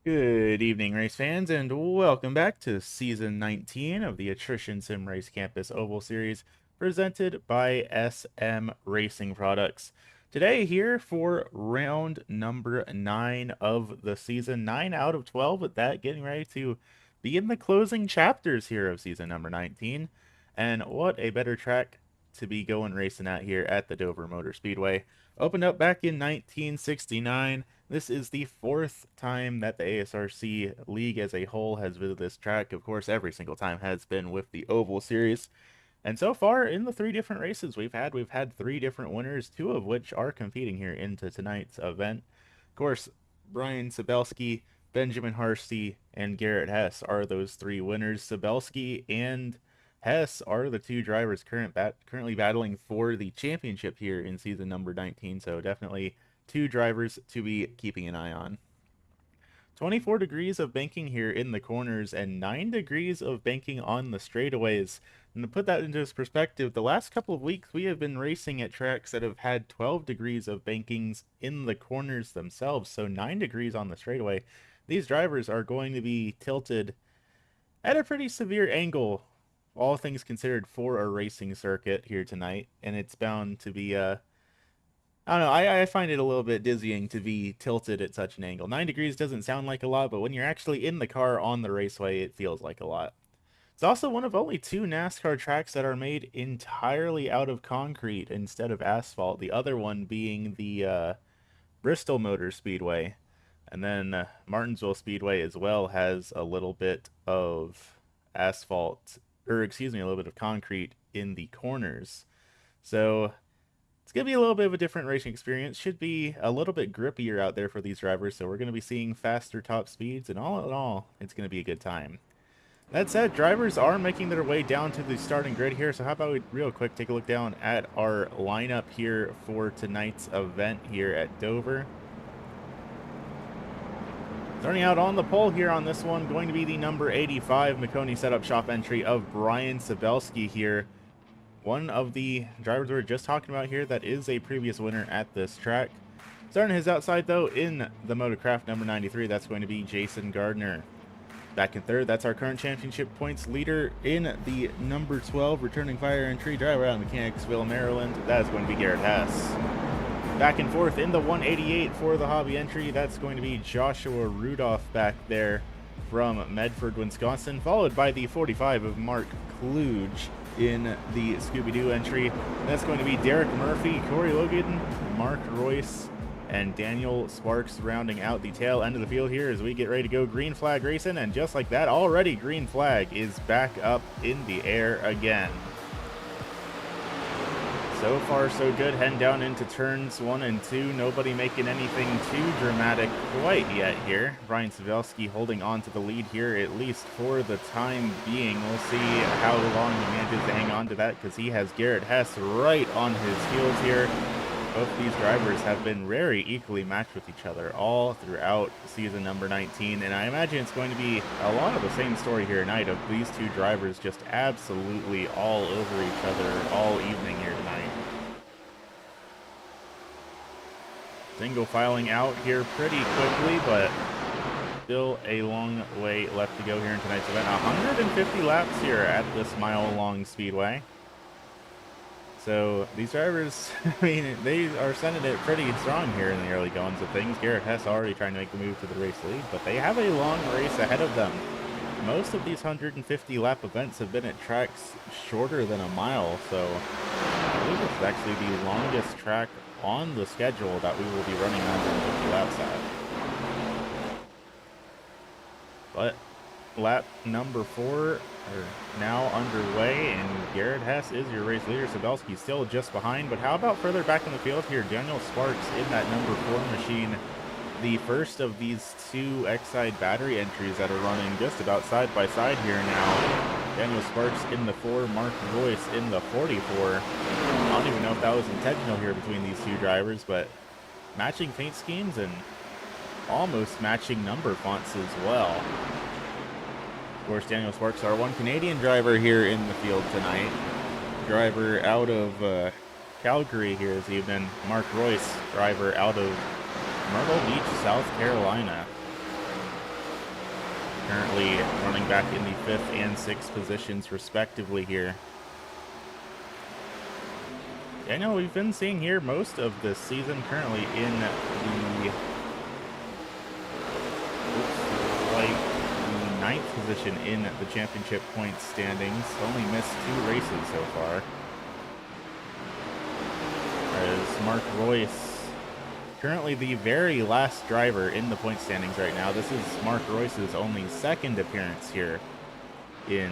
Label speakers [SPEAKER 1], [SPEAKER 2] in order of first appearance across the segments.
[SPEAKER 1] Good evening, race fans, and welcome back to Season 19 of the Attrition Sim Race Campus Oval Series, presented by SM Racing Products. Today, here for round number 9 of the season, 9 out of 12, with that getting ready to begin the closing chapters here of season number 19. And what a better track to be going racing at here at the Dover Motor Speedway. Opened up back in 1969. This is the fourth time that the ASRC League as a whole has visited this track. Of course, every single time has been with the Oval Series. And so far, in the three different races we've had three different winners, two of which are competing here into tonight's event. Of course, Brian Sabelski, Benjamin Harsty, and Garrett Hess are those three winners. Sabelski and Hess are the two drivers currently battling for the championship here in season number 19, so definitely two drivers to be keeping an eye on. 24 degrees of banking here in the corners and 9 degrees of banking on the straightaways. And to put that into perspective, the last couple of weeks we have been racing at tracks that have had 12 degrees of bankings in the corners themselves, so 9 degrees on the straightaway. These drivers are going to be tilted at a pretty severe angle, all things considered, for a racing circuit here tonight, and it's bound to be I don't know. I find it a little bit dizzying to be tilted at such an angle. 9 degrees doesn't sound like a lot, but when you're actually in the car on the raceway, it feels like a lot. It's also one of only two NASCAR tracks that are made entirely out of concrete instead of asphalt. The other one being the Bristol Motor Speedway. And then Martinsville Speedway as well has a little bit of asphalt, or excuse me, a little bit of concrete in the corners. So it's going to be a little bit of a different racing experience. Should be a little bit grippier out there for these drivers, so we're going to be seeing faster top speeds, and all in all, it's going to be a good time. That said, drivers are making their way down to the starting grid here, so how about we real quick take a look down at our lineup here for tonight's event here at Dover. Starting out on the pole here on this one, going to be the number 85 Makoni Setup Shop entry of Brian Sabelski here. One of the drivers we were just talking about here that is a previous winner at this track. Starting his outside, though, in the Motorcraft number 93, that's going to be Jason Gardner. Back in third, that's our current championship points leader in the number 12 returning fire entry driver out of Mechanicsville, Maryland. That is going to be Garrett Hess. Back and forth in the 188 for the hobby entry, that's going to be Joshua Rudolph back there from Medford, Wisconsin, followed by the 45 of Mark Kluge in the Scooby-Doo entry. That's going to be Derek Murphy, Corey Logan, Mark Royce, and Daniel Sparks rounding out the tail end of the field here as we get ready to go green flag racing. And just like that, already green flag is back up in the air again. So far, so good. Heading down into turns 1 and 2. Nobody making anything too dramatic quite yet here. Brian Savelski holding on to the lead here, at least for the time being. We'll see how long he manages to hang on to that, because he has Garrett Hess right on his heels here. Both these drivers have been very equally matched with each other all throughout season number 19, and I imagine it's going to be a lot of the same story here tonight of these two drivers just absolutely all over each other all evening here tonight. Single filing out here pretty quickly, but still a long way left to go here in tonight's event. 150 laps here at this mile-long speedway. So these drivers, I mean, they are sending it pretty strong here in the early goings of things. Garrett Hess already trying to make the move to the race lead, but they have a long race ahead of them. Most of these 150 lap events have been at tracks shorter than a mile, so I believe this is actually the longest track on the schedule that we will be running 150 laps at. But lap number 4 are now underway, and Garrett Hess is your race leader. Sabelski still just behind, but how about further back in the field here? Daniel Sparks in that number 4 machine, the first of these two Exide battery entries that are running just about side by side here now. Daniel Sparks in the 4, Mark Royce in the 44. I don't even know if that was intentional here between these two drivers, but matching paint schemes and almost matching number fonts as well. Of course, Daniel Sparks, our one Canadian driver here in the field tonight. Driver out of Calgary here this evening. Mark Royce, driver out of Myrtle Beach, South Carolina. currently running back in the 5th and 6th positions respectively here. I know we've been seeing here most of this season currently in the ninth position in the championship points standings. Only missed 2 races so far. As Mark Royce, currently the very last driver in the point standings right now. This is Mark Royce's only 2nd appearance here in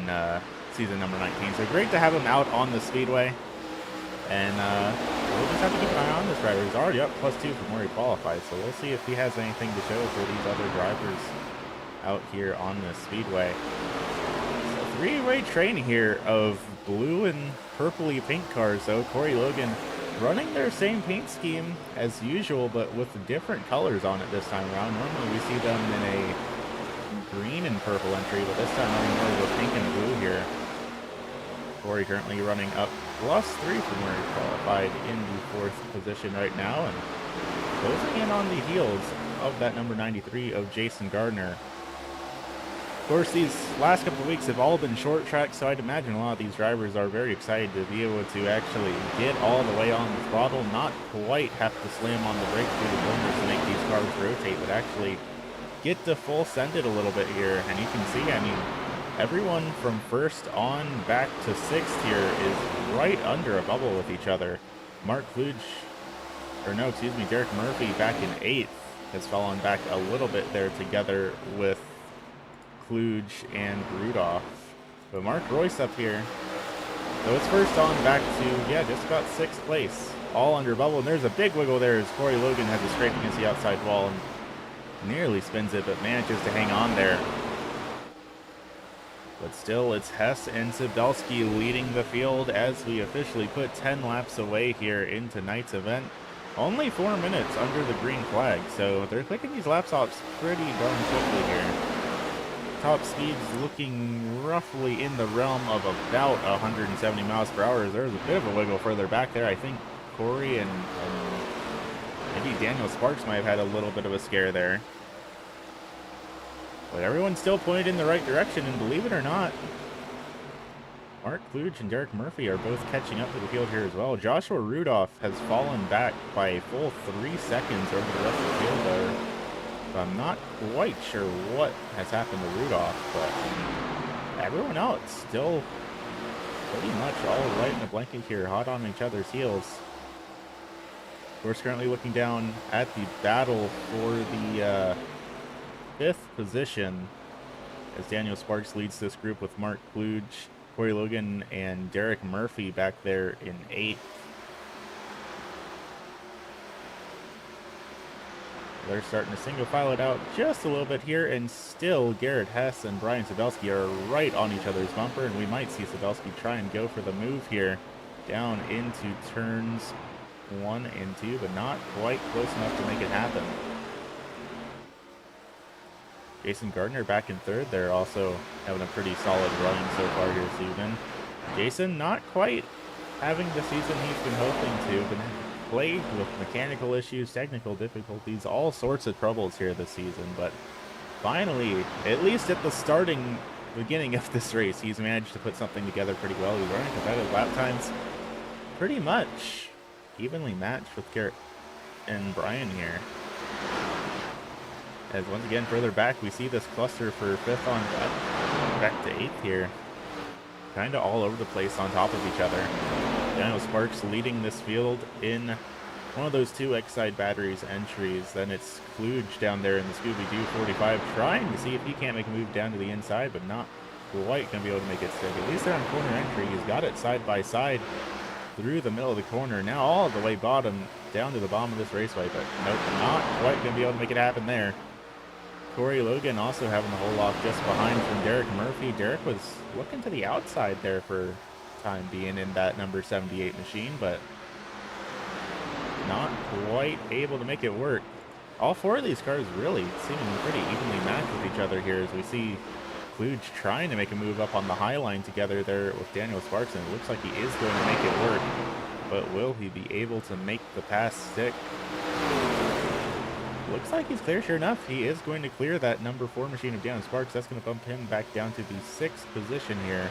[SPEAKER 1] season number 19. So great to have him out on the speedway. And we'll just have to keep an eye on this driver. He's already up +2 from where he qualified. So we'll see if he has anything to show for these other drivers out here on the speedway. So 3-way train here of blue and purpley paint cars, though. Corey Logan running their same paint scheme as usual, but with different colors on it this time around. Normally we see them in a green and purple entry, but this time running more of a pink and blue here. Corey currently running up +3 from where he qualified in the 4th position right now, and closing in on the heels of that number 93 of Jason Gardner. Of course, these last couple of weeks have all been short tracks, so I'd imagine a lot of these drivers are very excited to be able to actually get all the way on the throttle, not quite have to slam on the brake through the corners to make these cars rotate, but actually get to full send it a little bit here. And you can see, I mean, everyone from 1st on back to 6th here is right under a bubble with each other. Derek Murphy back in 8th has fallen back a little bit there together with Kluge and Rudolph. But Mark Royce up here, so it's 1st on back to, yeah, just about 6th place. All under bubble, and there's a big wiggle there as Corey Logan has a scrape against the outside wall and nearly spins it, but manages to hang on there. But still, it's Hess and Sabelski leading the field as we officially put 10 laps away here in tonight's event. Only 4 minutes under the green flag, so they're clicking these laps off pretty darn quickly here. Top speeds looking roughly in the realm of about 170 miles per hour. There's a bit of a wiggle further back there. I think Corey and maybe Daniel Sparks might have had a little bit of a scare there. But everyone's still pointed in the right direction, and believe it or not, Mark Kluge and Derek Murphy are both catching up to the field here as well. Joshua Rudolph has fallen back by a full 3 seconds over the rest of the field there. So I'm not quite sure what has happened to Rudolph, but everyone else still pretty much all right in the blanket here, hot on each other's heels. Of course, currently looking down at the battle for the 5th position as Daniel Sparks leads this group with Mark Kluge, Corey Logan, and Derek Murphy back there in 8th. They're starting to single file it out just a little bit here, and still Garrett Hess and Brian Sabelski are right on each other's bumper, and we might see Sabelski try and go for the move here down into turns 1 and 2, but not quite close enough to make it happen. Jason Gardner back in 3rd. They're also having a pretty solid run so far here this evening. Jason not quite having the season he's been hoping to. Been plagued with mechanical issues, technical difficulties, all sorts of troubles here this season. But finally, at least at the beginning of this race, he's managed to put something together pretty well. He's running competitive lap times pretty much evenly matched with Garrett and Brian here. As once again, further back, we see this cluster for 5th on back to 8th here. Kind of all over the place on top of each other. Daniel Sparks leading this field in one of those 2 X-Side batteries entries. Then it's Kluge down there in the Scooby-Doo 45 trying to see if he can't make a move down to the inside, but not quite going to be able to make it stick. At least they're on corner entry. He's got it side by side through the middle of the corner. Now all the way bottom down to the bottom of this raceway, but nope, not quite going to be able to make it happen there. Corey Logan also having the hole off just behind from Derek Murphy. Derek was looking to the outside there for time being in that number 78 machine, but not quite able to make it work. All 4 of these cars really seeming pretty evenly matched with each other here as we see Kluge trying to make a move up on the high line together there with Daniel Sparks, and it looks like he is going to make it work, but will he be able to make the pass stick? looks like he's clear. Sure enough, he is going to clear that number 4 machine of Down Sparks. That's going to bump him back down to the 6th position here.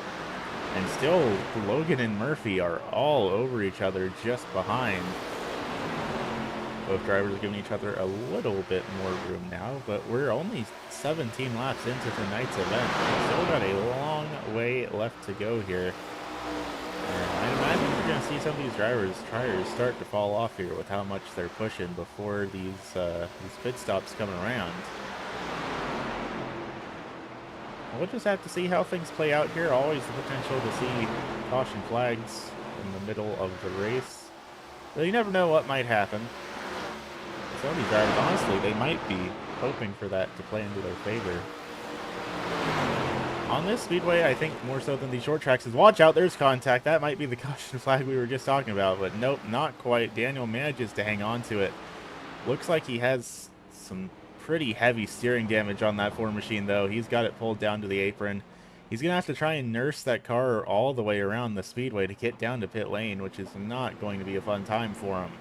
[SPEAKER 1] And still, Logan and Murphy are all over each other just behind. Both drivers are giving each other a little bit more room now, but we're only 17 laps into tonight's event. Still got a long way left to go here. And I imagine we're going to see some of these tires start to fall off here with how much they're pushing before these pit stops come around. We'll just have to see how things play out here. Always the potential to see caution flags in the middle of the race. So you never know what might happen. Some of these drivers, honestly, they might be hoping for that to play into their favor. On this speedway, I think more so than the short tracks is, watch out, there's contact. That might be the caution flag we were just talking about, but nope, not quite. Daniel manages to hang on to it. Looks like he has some pretty heavy steering damage on that 4 machine, though. He's got it pulled down to the apron. He's going to have to try and nurse that car all the way around the speedway to get down to pit lane, which is not going to be a fun time for him.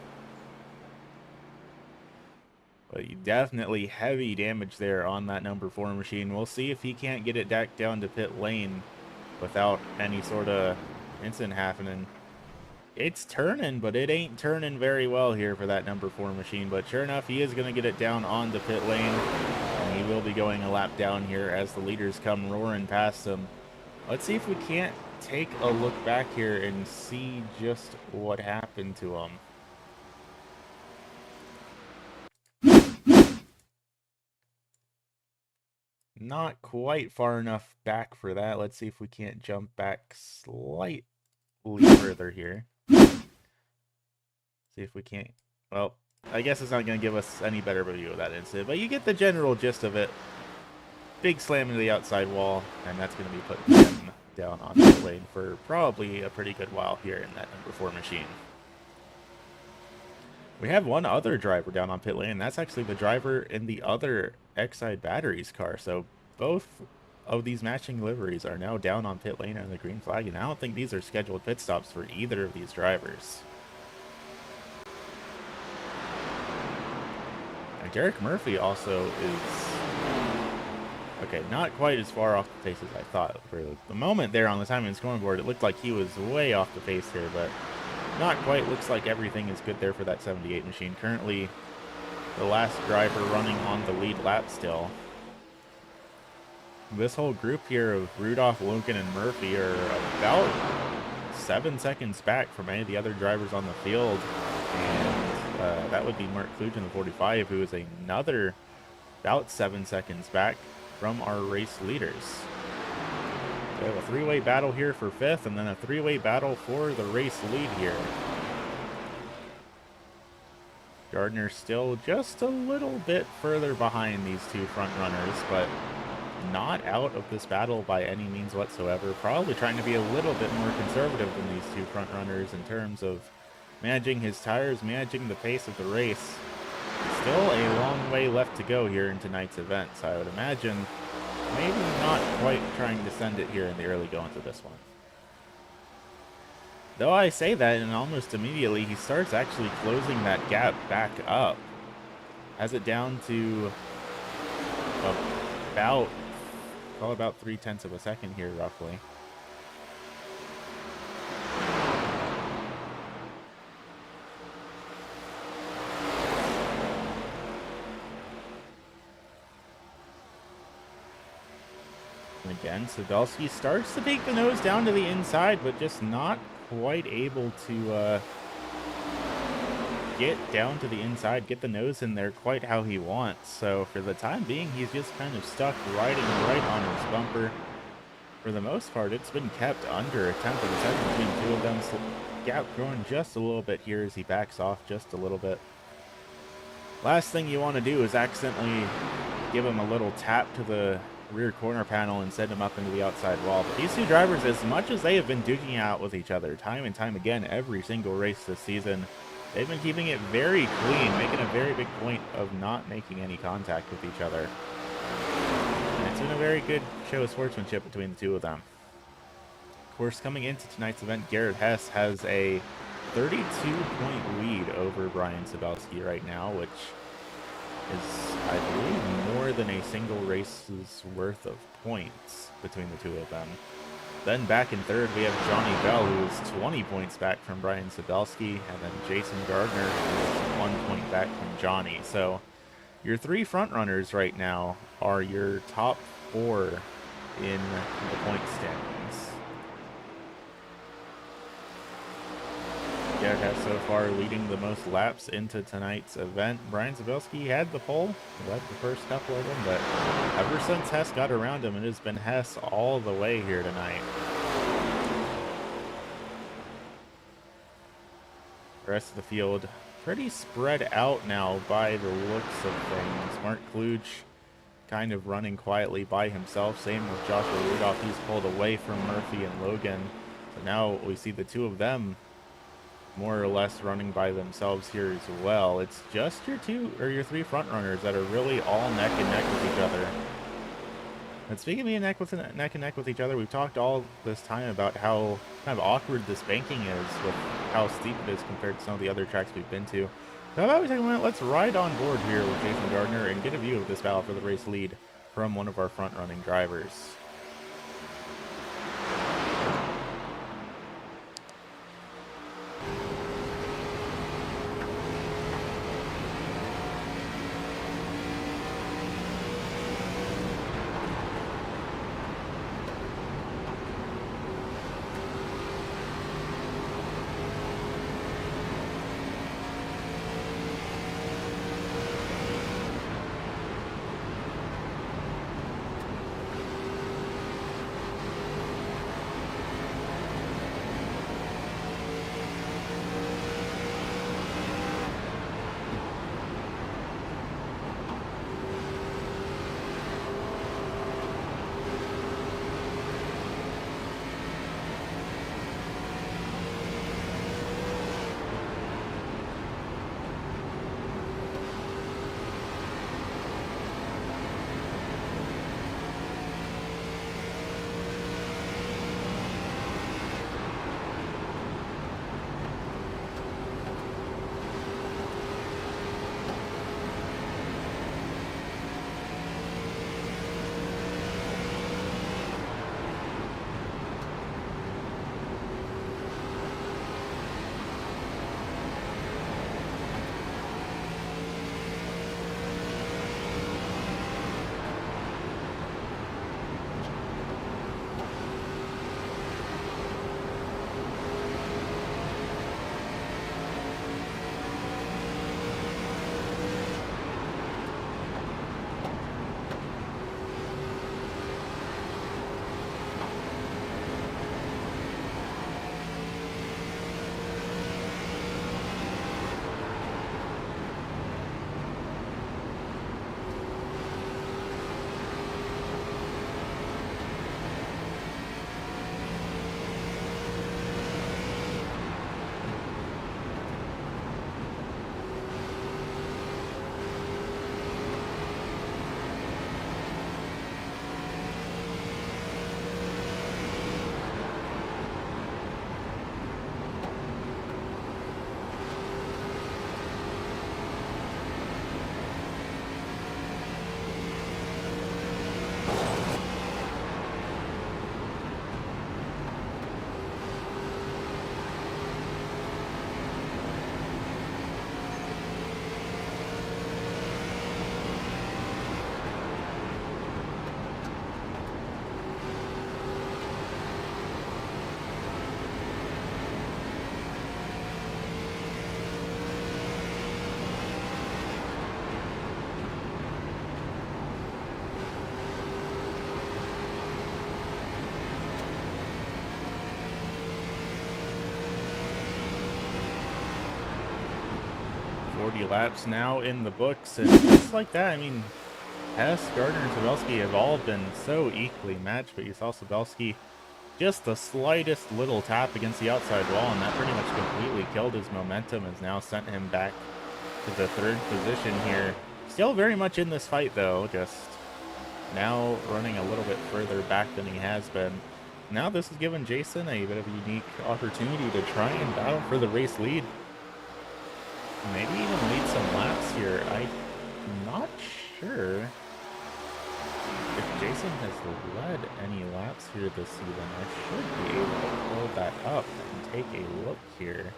[SPEAKER 1] But definitely heavy damage there on that number 4 machine. We'll see if he can't get it back down to pit lane without any sort of incident happening. It's turning, but it ain't turning very well here for that number 4 machine. But sure enough, he is going to get it down onto pit lane. And he will be going a lap down here as the leaders come roaring past him. Let's see if we can't take a look back here and see just what happened to him. Not quite far enough back for that. Let's see if we can't jump back slightly further here. See if we can't. Well, I guess it's not going to give us any better view of that incident, but you get the general gist of it. Big slam into the outside wall, and that's going to be putting him down on pit lane for probably a pretty good while here in that number 4 machine. We have one other driver down on pit lane, and that's actually the driver in the other Excite Batteries car. So both of these matching liveries are now down on pit lane and the green flag, and I don't think these are scheduled pit stops for either of these drivers. And Derek Murphy also is, okay, not quite as far off the pace as I thought. For the moment there on the timing scoreboard, it looked like he was way off the pace here, but not quite. Looks like everything is good there for that 78 machine. Currently, the last driver running on the lead lap still. This whole group here of Rudolph, Logan, and Murphy are about 7 seconds back from any of the other drivers on the field. And that would be Mark Kluge in the 45, who is another about 7 seconds back from our race leaders. We have a 3-way battle here for 5th, and then a 3-way battle for the race lead here. Gardner still just a little bit further behind these 2 front runners, but not out of this battle by any means whatsoever. Probably trying to be a little bit more conservative than these 2 front runners in terms of managing his tires, managing the pace of the race. Still a long way left to go here in tonight's event, so I would imagine maybe not quite trying to send it here in the early goings of this one. Though I say that, and almost immediately he starts actually closing that gap back up. Has it down to about, well, about 0.3 of a second here, roughly. Again, Sabelski starts to take the nose down to the inside, but just not quite able to get down to the inside, get the nose in there quite how he wants. So for the time being, he's just kind of stuck riding right on his bumper. For the most part, it's been kept under a 1/10 of a second between 2 of them. So gap growing just a little bit here as he backs off just a little bit. Last thing you want to do is accidentally give him a little tap to the rear corner panel and send him up into the outside wall. But these 2 drivers, as much as they have been duking out with each other time and time again every single race this season, they've been keeping it very clean, making a very big point of not making any contact with each other. And it's been a very good show of sportsmanship between the 2 of them. Of course, coming into tonight's event, Garrett Hess has a 32-point lead over Brian Sabelski right now, which is, I believe, more than a single race's worth of points between the two of them. Then back in third, we have Johnny Bell, who is 20 points back from Brian Sabelski, and then Jason Gardner, who is 1 point back from Johnny. So your three front runners right now are your top four in the point standings. Garrett has so far leading the most laps into tonight's event. Brian Zabelski had the pole, led the first couple of them, but ever since Hess got around him, it has been Hess all the way here tonight. The rest of the field pretty spread out now by the looks of things. Mark Kluge kind of running quietly by himself. Same with Joshua Rudolph. He's pulled away from Murphy and Logan. So now we see the two of them more or less running by themselves here as well. It's just your three front runners that are really all neck and neck with each other. And speaking of being neck and neck with each other, we've talked all this time about how kind of awkward this banking is with how steep it is compared to some of the other tracks we've been to. So how about we take a minute, let's ride on board here with Jason Gardner and get a view of this battle for the race lead from one of our front-running drivers. 40 laps now in the books, and just like that, I mean, Hess, Gardner, and Sabelski have all been so equally matched, but you saw Sabelski just the slightest little tap against the outside wall, and that pretty much completely killed his momentum, has now sent him back to the third position here. Still very much in this fight, though, just now running a little bit further back than he has been. Now this has given Jason a bit of a unique opportunity to try and battle for the race lead. Maybe even lead some laps here. I not sure if Jason has led any laps here this season. I should be able to pull that up and take a look here.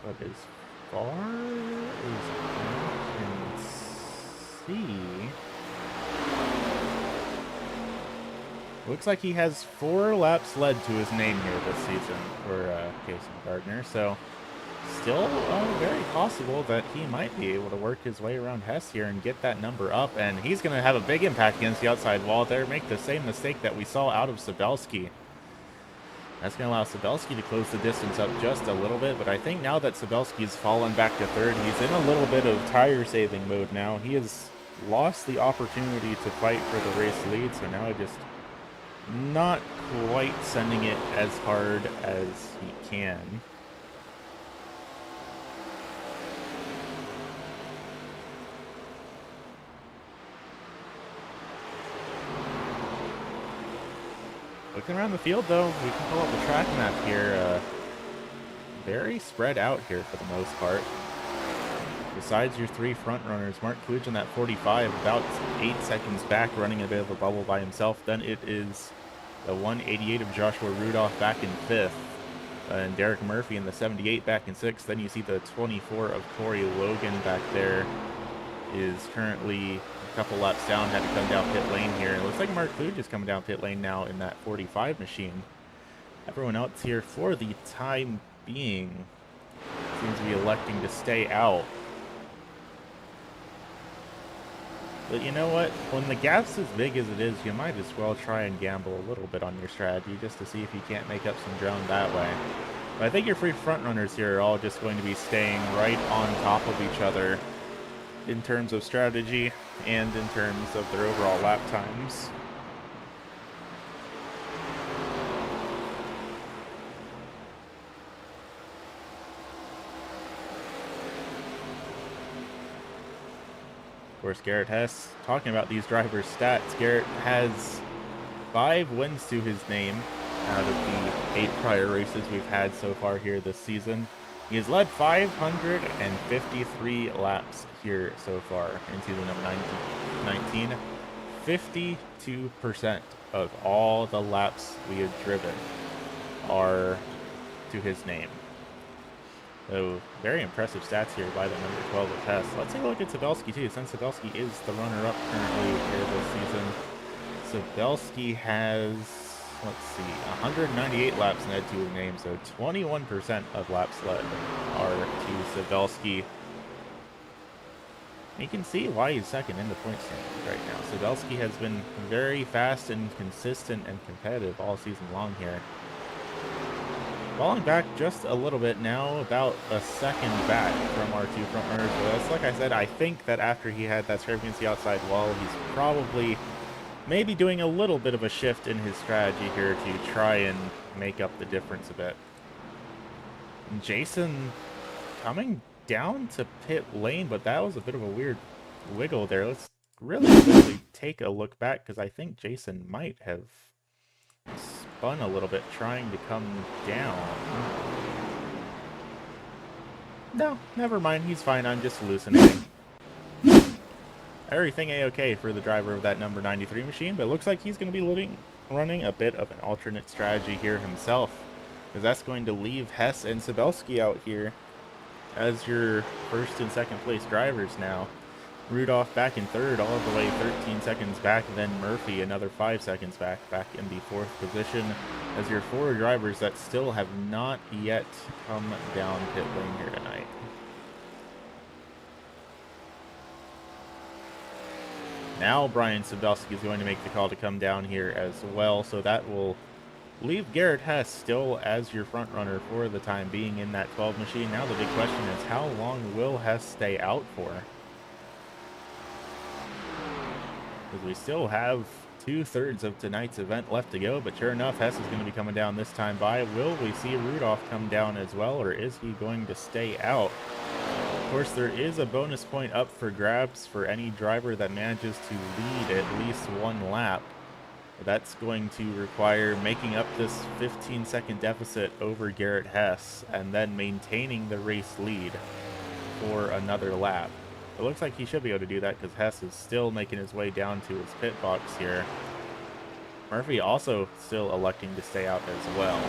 [SPEAKER 1] But as far as I can see, looks like he has 4 laps led to his name here this season for Jason Gardner. So still very possible that he might be able to work his way around Hess here and get that number up. And he's going to have a big impact against the outside wall there, make the same mistake that we saw out of Sabelski. That's going to allow Sabelski to close the distance up just a little bit, but I think now that Sabelski's fallen back to third, he's in a little bit of tire-saving mode now. He has lost the opportunity to fight for the race lead, so now just not quite sending it as hard as he can. Looking around the field, though, we can pull up the track map here. Very spread out here for the most part. Besides your 3 front runners, Mark Kluge in that 45, about 8 seconds back, running a bit of a bubble by himself. Then it is the 188 of Joshua Rudolph back in 5th. And Derek Murphy in the 78 back in 6th. Then you see the 24 of Corey Logan back there is currently a couple laps down, had to come down pit lane here. It looks like Mark Kluge is coming down pit lane now in that 45 machine. Everyone else here for the time being seems to be electing to stay out. But you know what? When the gap's as big as it is, you might as well try and gamble a little bit on your strategy just to see if you can't make up some ground that way. But I think your 3 front runners here are all just going to be staying right on top of each other in terms of strategy and in terms of their overall lap times. Of course, Garrett Hess, talking about these drivers' stats, Garrett has 5 wins to his name out of the 8 prior races we've had so far here this season. He has led 553 laps here so far into the number 19. 52% of all the laps we have driven are to his name. So, very impressive stats here by the number 12 of Hess. Let's take a look at Sabelski too, since Sabelski is the runner-up currently here this season. Sabelski has, let's see, 198 laps led to his name, so 21% of laps led are to Sabelski. You can see why he's second in the point standings right now. Sabelski has been very fast and consistent and competitive all season long here. Falling back just a little bit now, about a second back from our 2 front runners. But that's, like I said, I think that after he had that scrape against the outside wall, he's probably maybe doing a little bit of a shift in his strategy here to try and make up the difference a bit. And Jason coming down to pit lane, but that was a bit of a weird wiggle there. Let's really quickly take a look back, because I think Jason might have spun a little bit trying to come down. No, never mind. He's fine. I'm just hallucinating. Everything A-okay for the driver of that number 93 machine, but it looks like he's going to be running a bit of an alternate strategy here himself, because that's going to leave Hess and Sabelski out here as your first and second place drivers now. Rudolph back in third, all the way 13 seconds back, then Murphy another 5 seconds back in the 4th position as your 4 drivers that still have not yet come down pit lane here tonight. Now Brian Sabelski is going to make the call to come down here as well, so that will leave Garrett Hess still as your front runner for the time being in that 12 machine. Now the big question is, how long will Hess stay out for? Because we still have 2/3 of tonight's event left to go, but sure enough, Hess is going to be coming down this time by. Will we see Rudolph come down as well, or is he going to stay out? Of course, there is a bonus point up for grabs for any driver that manages to lead at least 1 lap. But that's going to require making up this 15-second deficit over Garrett Hess and then maintaining the race lead for another lap. It looks like he should be able to do that because Hess is still making his way down to his pit box here. Murphy also still electing to stay out as well.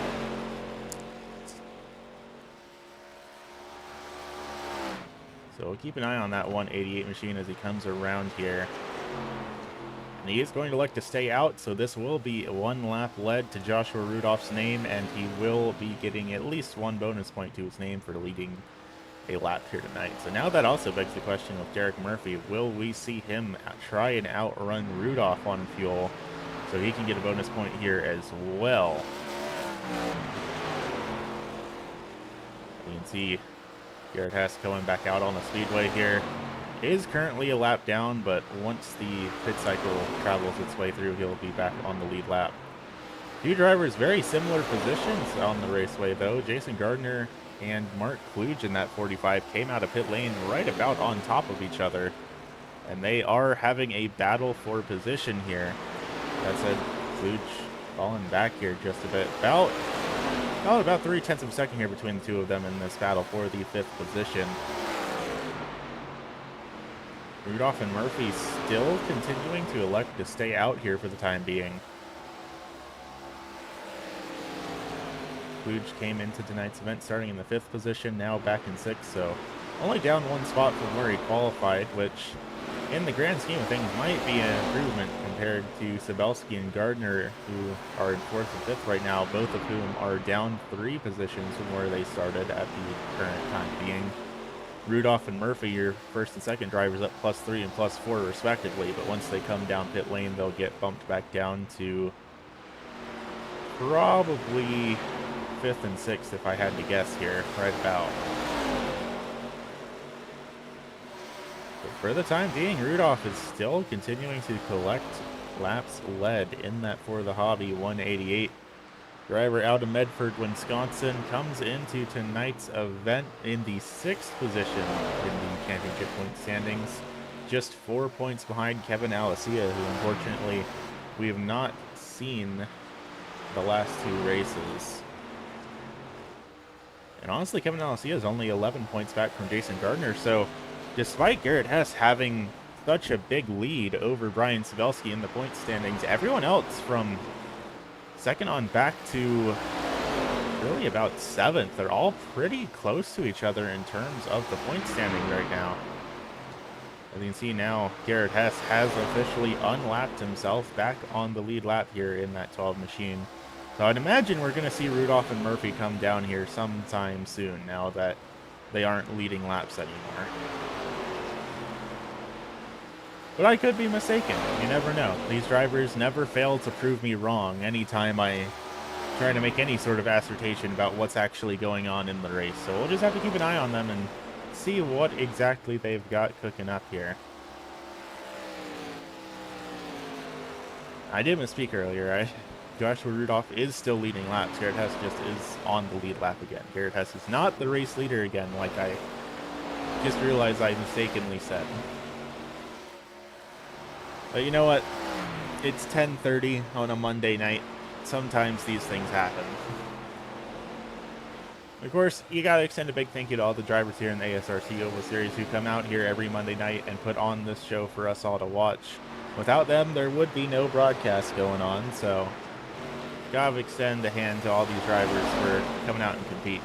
[SPEAKER 1] So we'll keep an eye on that 188 machine as he comes around here. And he is going to elect to stay out, so this will be one lap led to Joshua Rudolph's name, and he will be getting at least one bonus point to his name for leading a lap here tonight. So now that also begs the question of Derek Murphy. Will we see him try and outrun Rudolph on fuel so he can get a bonus point here as well? You can see Garrett Hess going back out on the speedway here. Is currently a lap down, but once the pit cycle travels its way through, he'll be back on the lead lap. Two drivers, very similar positions on the raceway, though. Jason Gardner and Mark Kluge in that 45 came out of pit lane right about on top of each other, and they are having a battle for position here. That said, Kluge falling back here just a bit. About 0.3 of a second here between the two of them in this battle for the 5th position. Rudolph and Murphy still continuing to elect to stay out here for the time being. Kluge came into tonight's event starting in the 5th position, now back in 6th, so only down one spot from where he qualified, which in the grand scheme of things might be an improvement compared to Sabelski and Gardner, who are in 4th and 5th right now, both of whom are down 3 positions from where they started at the current time being. Rudolph and Murphy, your 1st and 2nd drivers, up +3 and +4 respectively, but once they come down pit lane, they'll get bumped back down to probably 5th and 6th if I had to guess here, right about. But for the time being, Rudolph is still continuing to collect laps led in that For the Hobby 188. Driver out of Medford, Wisconsin, comes into tonight's event in the 6th position in the championship point standings, just 4 points behind Kevin Alessia, who unfortunately we have not seen the last 2 races. And honestly, Kevin Alessia is only 11 points back from Jason Gardner, so despite Garrett Hess having such a big lead over Brian Sabelski in the point standings, everyone else from 2nd on back to really about 7th, they're all pretty close to each other in terms of the point standing right now. As you can see now, Garrett Hess has officially unlapped himself back on the lead lap here in that 12 machine. So I'd imagine we're going to see Rudolph and Murphy come down here sometime soon now that they aren't leading laps anymore. But I could be mistaken. You never know. These drivers never fail to prove me wrong anytime I try to make any sort of assertion about what's actually going on in the race. So we'll just have to keep an eye on them and see what exactly they've got cooking up here. I did misspeak earlier. Joshua Rudolph is still leading laps. Garrett Hess just is on the lead lap again. Garrett Hess is not the race leader again, like I just realized I mistakenly said. But you know what? It's 10:30 on a Monday night. Sometimes these things happen. Of course, you gotta extend a big thank you to all the drivers here in the ASRC Oval Series who come out here every Monday night and put on this show for us all to watch. Without them, there would be no broadcast going on, so gotta extend a hand to all these drivers for coming out and competing.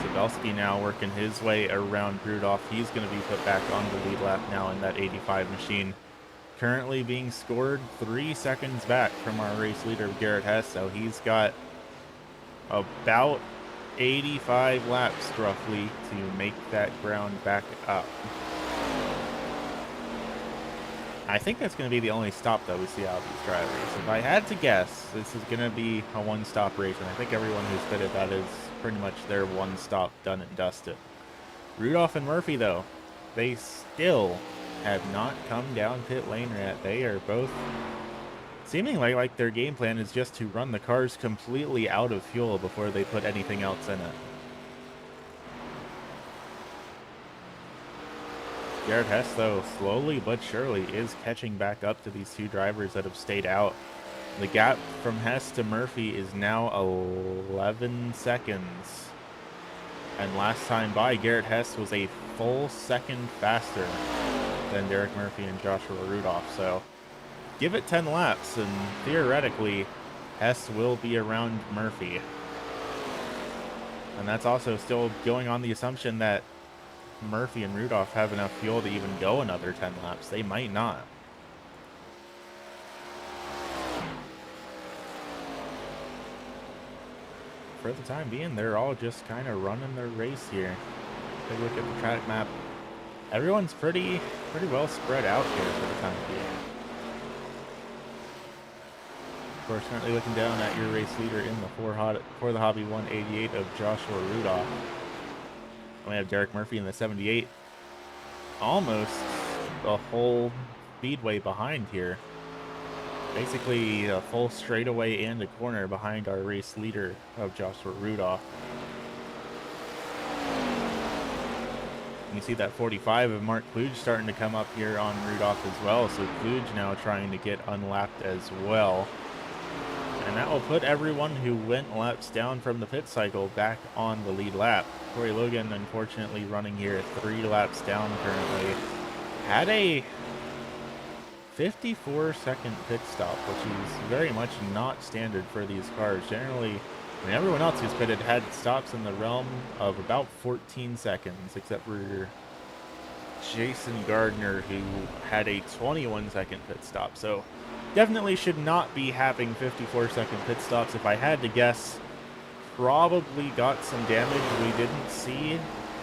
[SPEAKER 1] Sabelski now working his way around Rudolph. He's going to be put back on the lead lap now in that 85 machine. Currently being scored 3 seconds back from our race leader, Garrett Hess, so he's got about 85 laps roughly to make that ground back up. I think that's going to be the only stop that we see out of these drivers. If I had to guess, this is going to be a one-stop race, and I think everyone who's pitted, that is pretty much their one stop done and dusted. Rudolph and Murphy, though, they still have not come down pit lane yet. They are both seemingly like their game plan is just to run the cars completely out of fuel before they put anything else in it. Garrett Hess, though, slowly but surely is catching back up to these two drivers that have stayed out. The gap from Hess to Murphy is now 11 seconds. And last time by, Garrett Hess was a full second faster than Derek Murphy and Joshua Rudolph. So give it 10 laps, and theoretically, Hess will be around Murphy. And that's also still going on the assumption that Murphy and Rudolph have enough fuel to even go another 10 laps. They might not. For the time being, they're all just kind of running their race here. Take a look at the track map. Everyone's pretty well spread out here for the time being. Of course, currently looking down at your race leader in the For the Hobby 188 of Joshua Rudolph. We have Derek Murphy in the 78. Almost the whole speedway behind here. Basically a full straightaway and a corner behind our race leader of Joshua Rudolph. You see that 45 of Mark Kluge starting to come up here on Rudolph as well. So Kluge now trying to get unlapped as well. And that will put everyone who went laps down from the pit cycle back on the lead lap. Corey Logan, unfortunately, running here 3 laps down currently. Had a 54-second pit stop, which is very much not standard for these cars. Generally, I mean, everyone else who's pitted had stops in the realm of about 14 seconds, except for Jason Gardner, who had a 21-second pit stop. So definitely should not be having 54-second pit stops. If I had to guess, probably got some damage we didn't see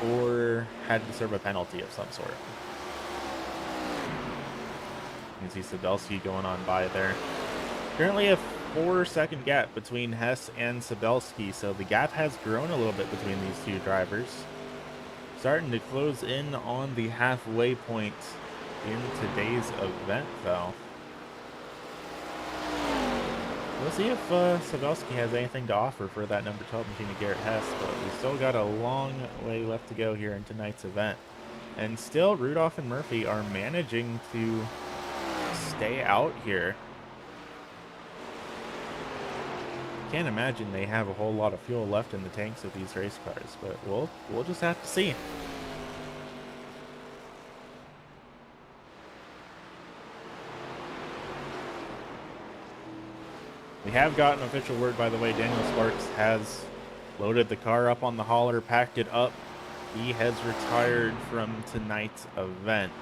[SPEAKER 1] or had to serve a penalty of some sort. You can see Sabelski going on by there. Currently a 4-second gap between Hess and Sabelski, so the gap has grown a little bit between these two drivers. Starting to close in on the halfway point in today's event, though. We'll see if Sabelski has anything to offer for that number 12 machine of Garrett Hess, but we still got a long way left to go here in tonight's event. And still, Rudolph and Murphy are managing to stay out here. Can't imagine they have a whole lot of fuel left in the tanks of these race cars, but we'll just have to see. We have gotten official word, by the way. Daniel Sparks has loaded the car up on the hauler, packed it up. He has retired from tonight's event.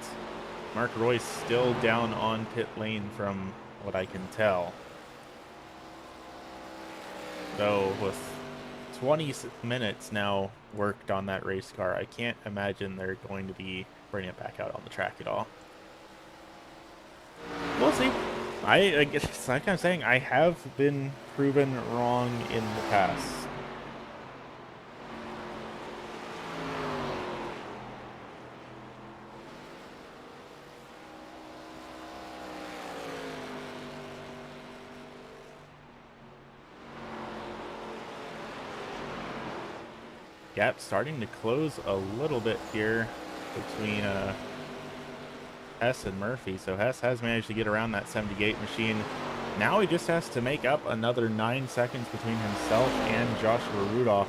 [SPEAKER 1] Mark Royce still down on pit lane from what I can tell. So with 20 minutes now worked on that race car, I can't imagine they're going to be bringing it back out on the track at all. We'll see. I guess, like I'm saying, I have been proven wrong in the past. Gap starting to close a little bit here between Hess and Murphy. So Hess has managed to get around that 78 machine. Now he just has to make up another 9 seconds between himself and Joshua Rudolph.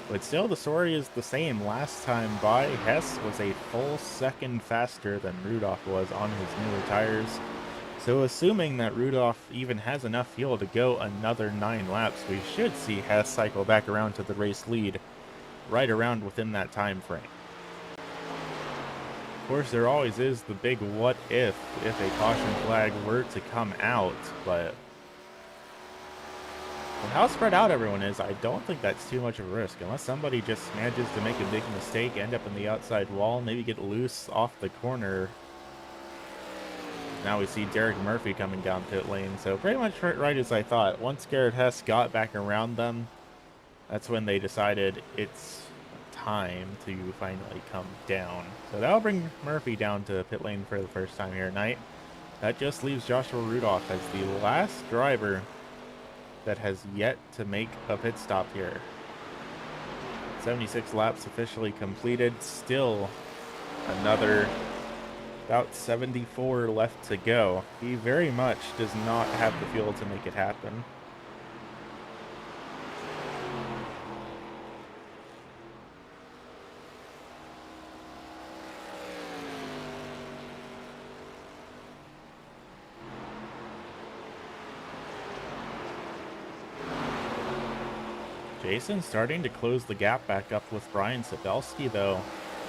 [SPEAKER 1] But still, the story is the same. Last time by, Hess was a full second faster than Rudolph was on his newer tires. So assuming that Rudolph even has enough fuel to go another 9 laps, we should see Hess cycle back around to the race lead right around within that time frame. Of course, there always is the big what if a caution flag were to come out, but with how spread out everyone is, I don't think that's too much of a risk, unless somebody just manages to make a big mistake, end up in the outside wall, maybe get loose off the corner. Now we see Derek Murphy coming down pit lane, so pretty much right as I thought. Once Garrett Hess got back around them, that's when they decided it's time to finally come down. So that'll bring Murphy down to pit lane for the first time here tonight. That just leaves Joshua Rudolph as the last driver that has yet to make a pit stop here. 76 laps officially completed. Still another About 74 left to go. He very much does not have the fuel to make it happen. Jason starting to close the gap back up with Brian Sabelski, though,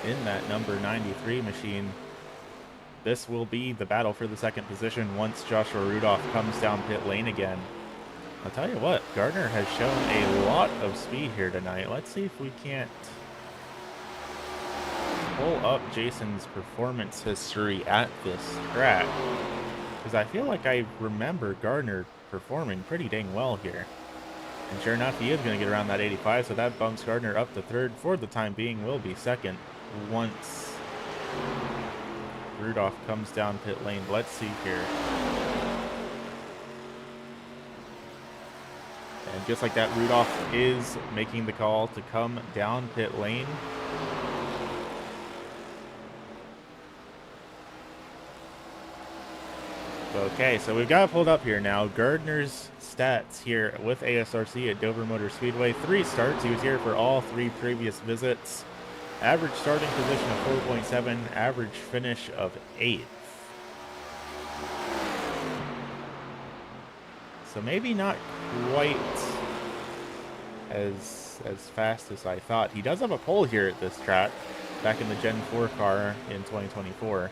[SPEAKER 1] in that number 93 machine. This will be the battle for the second position once Joshua Rudolph comes down pit lane again. I'll tell you what, Gardner has shown a lot of speed here tonight. Let's see if we can't pull up Jason's performance history at this track, because I feel like I remember Gardner performing pretty dang well here. And sure enough, he is going to get around that 85, so that bumps Gardner up to third. For the time being, will be second once Rudolph comes down pit lane. Let's see here. And just like that, Rudolph is making the call to come down pit lane. Okay, so we've got it pulled up here now. Gardner's stats here with ASRC at Dover Motor Speedway. 3 starts. He was here for all 3 previous visits. Average starting position of 4.7. Average finish of 8th. So maybe not quite as fast as I thought. He does have a pole here at this track back in the Gen 4 car in 2024.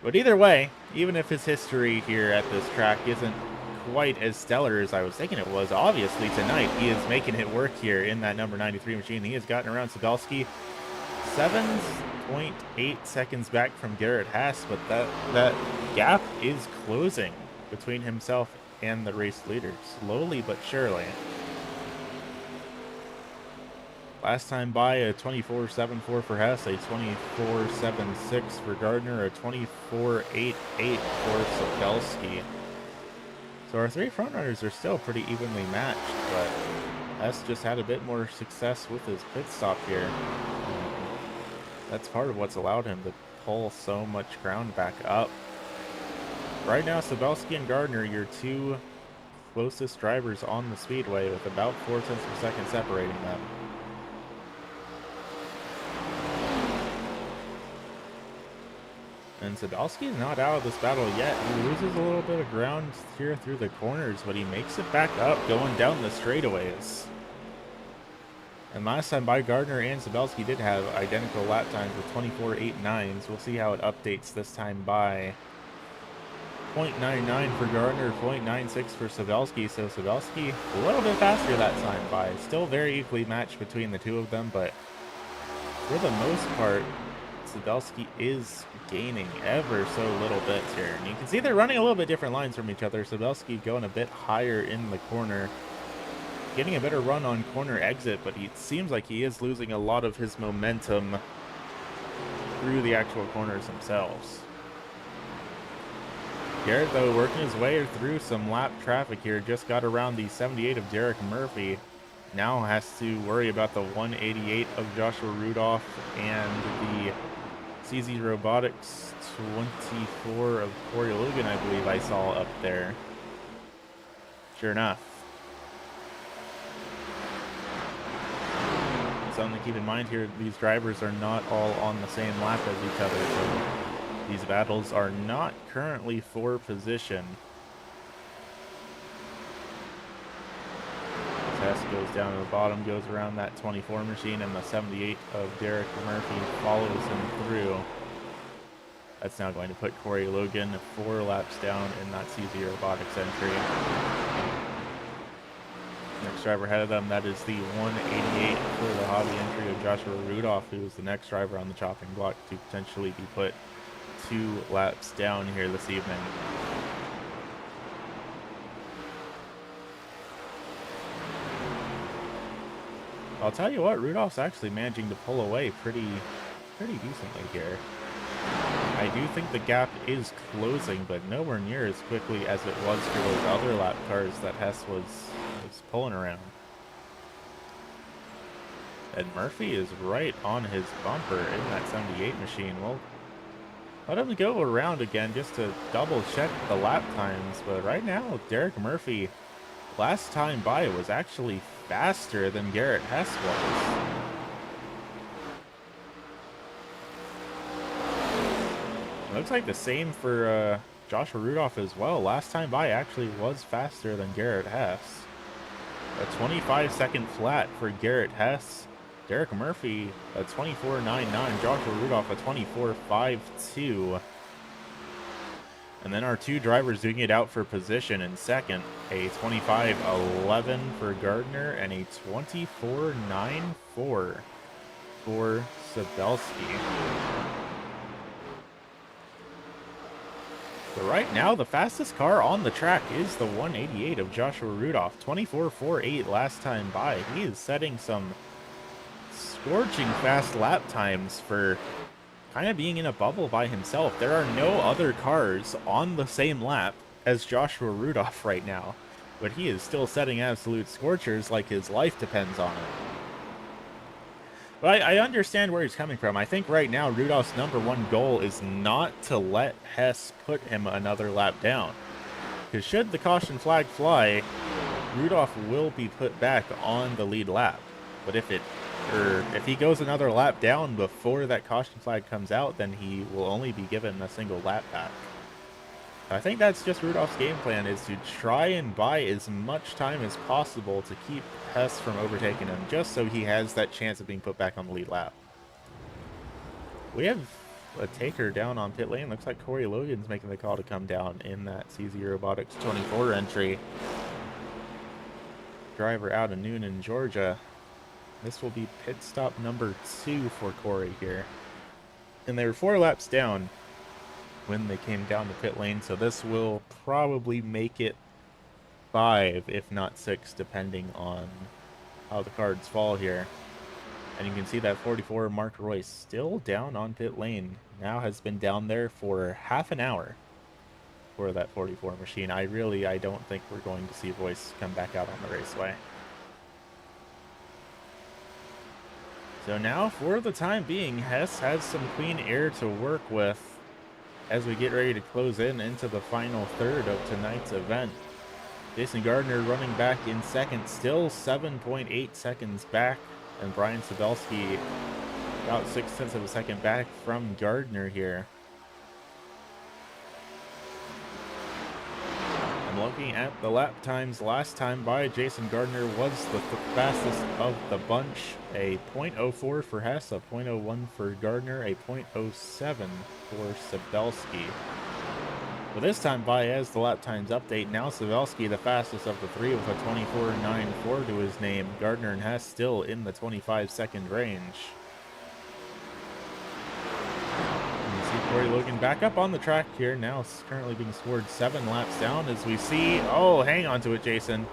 [SPEAKER 1] But either way, even if his history here at this track isn't quite as stellar as I was thinking it was, obviously tonight he is making it work here in that number 93 machine. He has gotten around Sabelski 7.8 seconds back from Garrett Haas, but that gap is closing between himself and the race leader, slowly but surely. Last time by, a 24.74 for Hess, a 24.76 for Gardner, a 24.88 for Sabelski. So our 3 frontrunners are still pretty evenly matched, but Hess just had a bit more success with his pit stop here. That's part of what's allowed him to pull so much ground back up. Right now, Sabelski and Gardner, your 2 closest drivers on the speedway, with about 0.4 of a second separating them. And Sabelski is not out of this battle yet. He loses a little bit of ground here through the corners, but he makes it back up going down the straightaways. And last time by, Gardner and Sabelski did have identical lap times with 24.89s. We'll see how it updates this time by. 0.99 for Gardner, 0.96 for Sabelski. So Sabelski a little bit faster that time by. Still very equally matched between the 2 of them, but for the most part, Sabelski is gaining ever so little bits here. And you can see they're running a little bit different lines from each other. Sabelski going a bit higher in the corner, getting a better run on corner exit, but it seems like he is losing a lot of his momentum through the actual corners themselves. Garrett, though, working his way through some lap traffic here, just got around the 78 of Derek Murphy. Now has to worry about the 188 of Joshua Rudolph and the CZ Robotics 24 of Corey Logan, I believe I saw up there. Sure enough. Something to keep in mind here, these drivers are not all on the same lap as each other, so these battles are not currently for position. Hess goes down to the bottom, goes around that 24 machine, and the 78 of Derek Murphy follows him through. That's now going to put Corey Logan 4 laps down in that CZ Robotics entry. Next driver ahead of them, that is the 188 for the hobby entry of Joshua Rudolph, who is the next driver on the chopping block to potentially be put 2 laps down here this evening. I'll tell you what, Rudolph's actually managing to pull away pretty decently here. I do think the gap is closing, but nowhere near as quickly as it was for those other lap cars that Hess was pulling around. And Murphy is right on his bumper in that 78 machine. Well, let him go around again just to double check the lap times. But right now, Derek Murphy, last time by, was actually faster than Garrett Hess was. It looks like the same for Joshua Rudolph as well. Last time by actually was faster than Garrett Hess. A 25-second flat for Garrett Hess. Derek Murphy, a 24.99. Joshua Rudolph, a 24.52. And then our two drivers doing it out for position in second. A 25.11 for Gardner and a 24.94 for Sabelski. So right now, the fastest car on the track is the 188 of Joshua Rudolph. 24.48 last time by. He is setting some scorching fast lap times for kind of being in a bubble by himself. There are no other cars on the same lap as Joshua Rudolph right now, but he is still setting absolute scorchers like his life depends on it. But I understand where he's coming from. I think right now Rudolph's #1 goal is not to let Hess put him another lap down. Because should the caution flag fly, Rudolph will be put back on the lead lap. But if he goes another lap down before that caution flag comes out, then he will only be given a single lap back. I think that's just Rudolph's game plan, is to try and buy as much time as possible to keep Hess from overtaking him, just so he has that chance of being put back on the lead lap. We have a taker down on pit lane. Looks like Corey Logan's making the call to come down in that CZ Robotics 24 entry. Driver out of Noonan, Georgia. This will be pit stop number 2 for Corey here. And they were 4 laps down when they came down the pit lane, so this will probably make it 5, if not 6, depending on how the cards fall here. And you can see that 44 Mark Royce still down on pit lane. Now has been down there for half an hour for that 44 machine. I don't think we're going to see Royce come back out on the raceway. So now, for the time being, Hess has some clean air to work with as we get ready to close into the final third of tonight's event. Jason Gardner running back in second, still 7.8 seconds back, and Brian Sabelski about 0.6 of a second back from Gardner here. I'm looking at the lap times last time by. Jason Gardner was the fastest of the bunch. A 0.04 for Hess, a 0.01 for Gardner, a 0.07 for Sabelski. But this time by, as the lap times update, now Sabelski the fastest of the three with a 24.94 to his name. Gardner and Hess still in the 25-second range. You see Corey Logan back up on the track here. Now it's currently being scored 7 laps down as we see... Oh, hang on to it, Jason.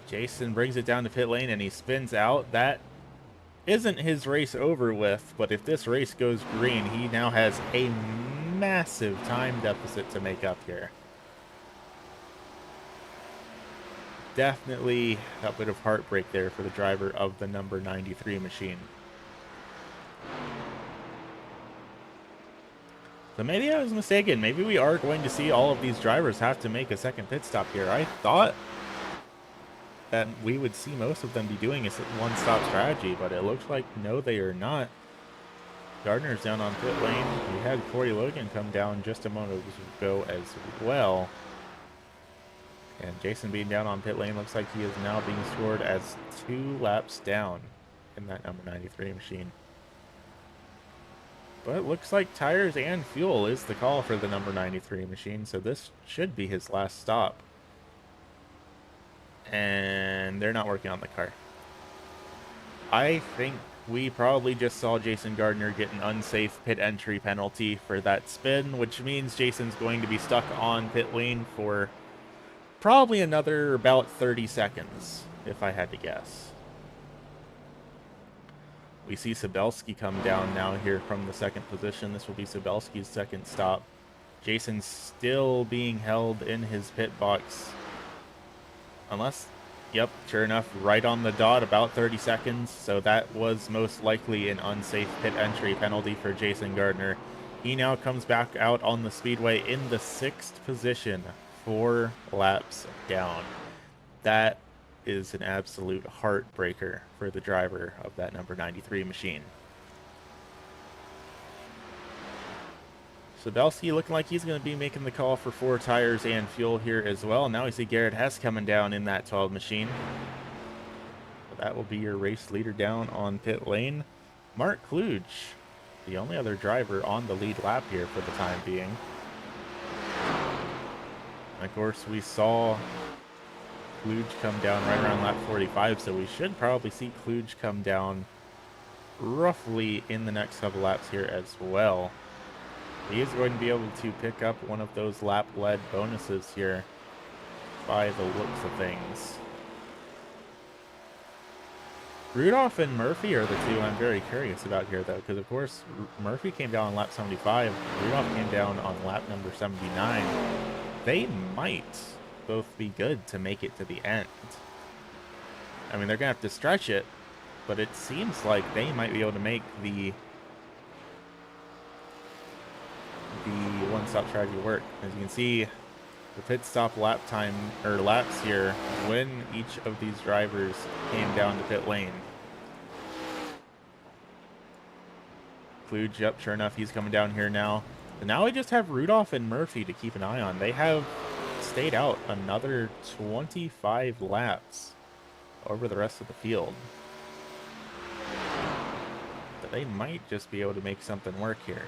[SPEAKER 1] Jason brings it down to pit lane and he spins out. That isn't his race over with, but if this race goes green, he now has a massive time deficit to make up here. Definitely a bit of heartbreak there for the driver of the number 93 machine. So maybe I was mistaken. Maybe we are going to see all of these drivers have to make a second pit stop here. I thought that we would see most of them be doing a one-stop strategy, but it looks like no, they are not. Gardner's down on pit lane. We had Corey Logan come down just a moment ago as well. And Jason being down on pit lane looks like he is now being scored as 2 laps down in that number 93 machine. But it looks like tires and fuel is the call for the number 93 machine, so this should be his last stop. And they're not working on the car. I think we probably just saw Jason Gardner get an unsafe pit entry penalty for that spin, which means Jason's going to be stuck on pit lane for probably another about 30 seconds, if I had to guess. We see Sabelski come down now here from the second position. This will be Sabelski's second stop. Jason's still being held in his pit box. Unless, yep, sure enough, right on the dot, about 30 seconds. So that was most likely an unsafe pit entry penalty for Jason Gardner. He now comes back out on the speedway in the 6th position, 4 laps down. That is an absolute heartbreaker for the driver of that number 93 machine. Sabelski looking like he's going to be making the call for 4 tires and fuel here as well. Now we see Garrett Hess coming down in that 12 machine. So that will be your race leader down on pit lane. Mark Kluge, the only other driver on the lead lap here for the time being. And of course, we saw Kluge come down right around lap 45, so we should probably see Kluge come down roughly in the next couple laps here as well. He is going to be able to pick up one of those lap-led bonuses here by the looks of things. Rudolph and Murphy are the two I'm very curious about here, though, because, of course, Murphy came down on lap 75. Rudolph came down on lap number 79. They might both be good to make it to the end. I mean, they're going to have to stretch it, but it seems like they might be able to make the one-stop strategy work. As you can see, the pit stop lap time, or laps here, when each of these drivers came down to pit lane. Kluge, yep, sure enough, he's coming down here now. And now we just have Rudolph and Murphy to keep an eye on. They have stayed out another 25 laps over the rest of the field. But they might just be able to make something work here.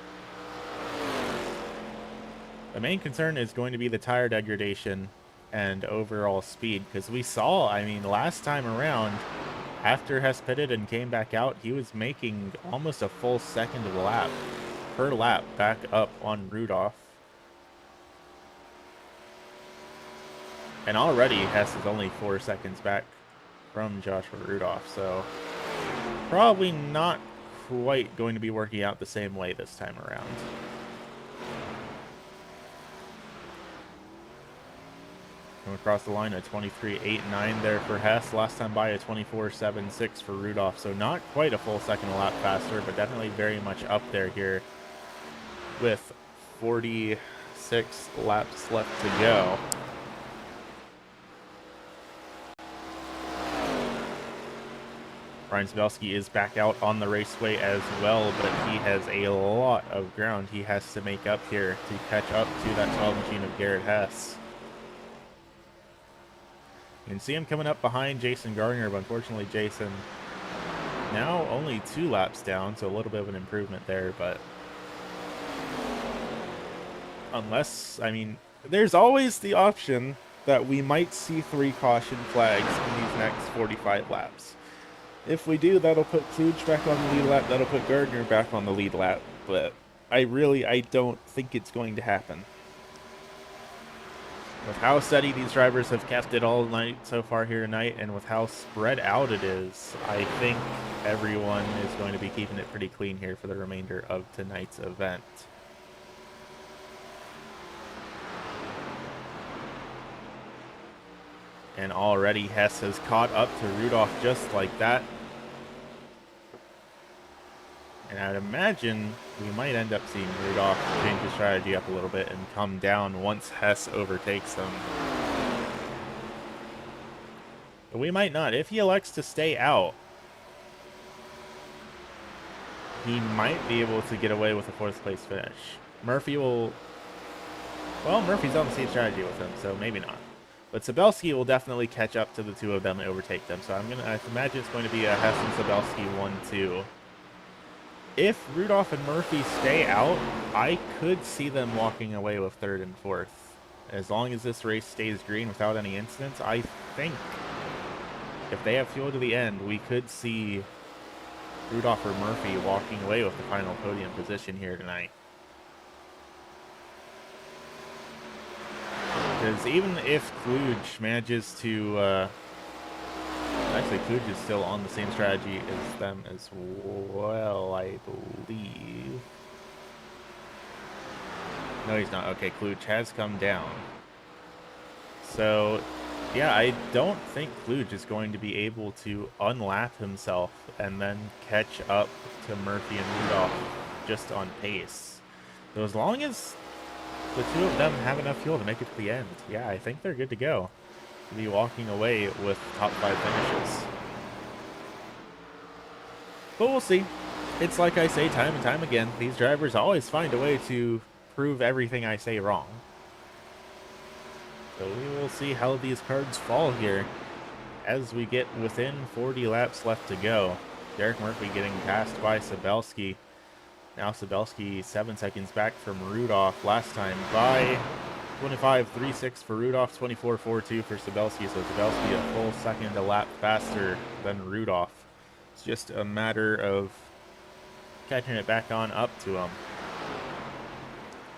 [SPEAKER 1] The main concern is going to be the tire degradation and overall speed, because we saw, I mean, last time around, after Hess pitted and came back out, he was making almost a full second of a lap per lap back up on Rudolph. And already Hess is only 4 seconds back from Joshua Rudolph, so probably not quite going to be working out the same way this time around. Across the line, a 23.89 there for Hess. Last time by a 24.76 for Rudolph. So not quite a full second a lap faster, but definitely very much up there here with 46 laps left to go. Ryan Sabelski is back out on the raceway as well, but he has a lot of ground he has to make up here to catch up to that 12 machine of Garrett Hess. You can see him coming up behind Jason Gardner, but unfortunately Jason now only 2 laps down, so a little bit of an improvement there, but unless, I mean, there's always the option that we might see 3 caution flags in these next 45 laps. If we do, that'll put Kluge back on the lead lap, that'll put Gardner back on the lead lap, but I don't think it's going to happen. With how steady these drivers have kept it all night so far here tonight, and with how spread out it is, I think everyone is going to be keeping it pretty clean here for the remainder of tonight's event. And already Hess has caught up to Rudolph just like that. And I'd imagine we might end up seeing Rudolph change his strategy up a little bit and come down once Hess overtakes them. But we might not. If he elects to stay out, he might be able to get away with a 4th place finish. Murphy will... Well, Murphy's on the same strategy with him, so maybe not. But Sabelski will definitely catch up to the 2 of them and overtake them. So I imagine it's going to be a Hess and Sabelski 1-2. If Rudolph and Murphy stay out, I could see them walking away with 3rd and 4th. As long as this race stays green without any incidents, I think if they have fuel to the end, we could see Rudolph or Murphy walking away with the final podium position here tonight. Because even if Kluge manages to... actually, Kluge is still on the same strategy as them as well, I believe. No, he's not. Okay, Kluge has come down. So, yeah, I don't think Kluge is going to be able to unlap himself and then catch up to Murphy and Rudolph just on pace. So as long as the two of them have enough fuel to make it to the end, yeah, I think they're good to go. To be walking away with top 5 finishes. But we'll see. It's like I say time and time again, these drivers always find a way to prove everything I say wrong. So we will see how these cards fall here as we get within 40 laps left to go. Derek Murphy getting passed by Sabelski. Now Sabelski 7 seconds back from Rudolph last time by 25.36 for Rudolph, 24.42 for Sabelski. So Sabelski a full second a lap faster than Rudolph. It's just a matter of catching it back on up to him.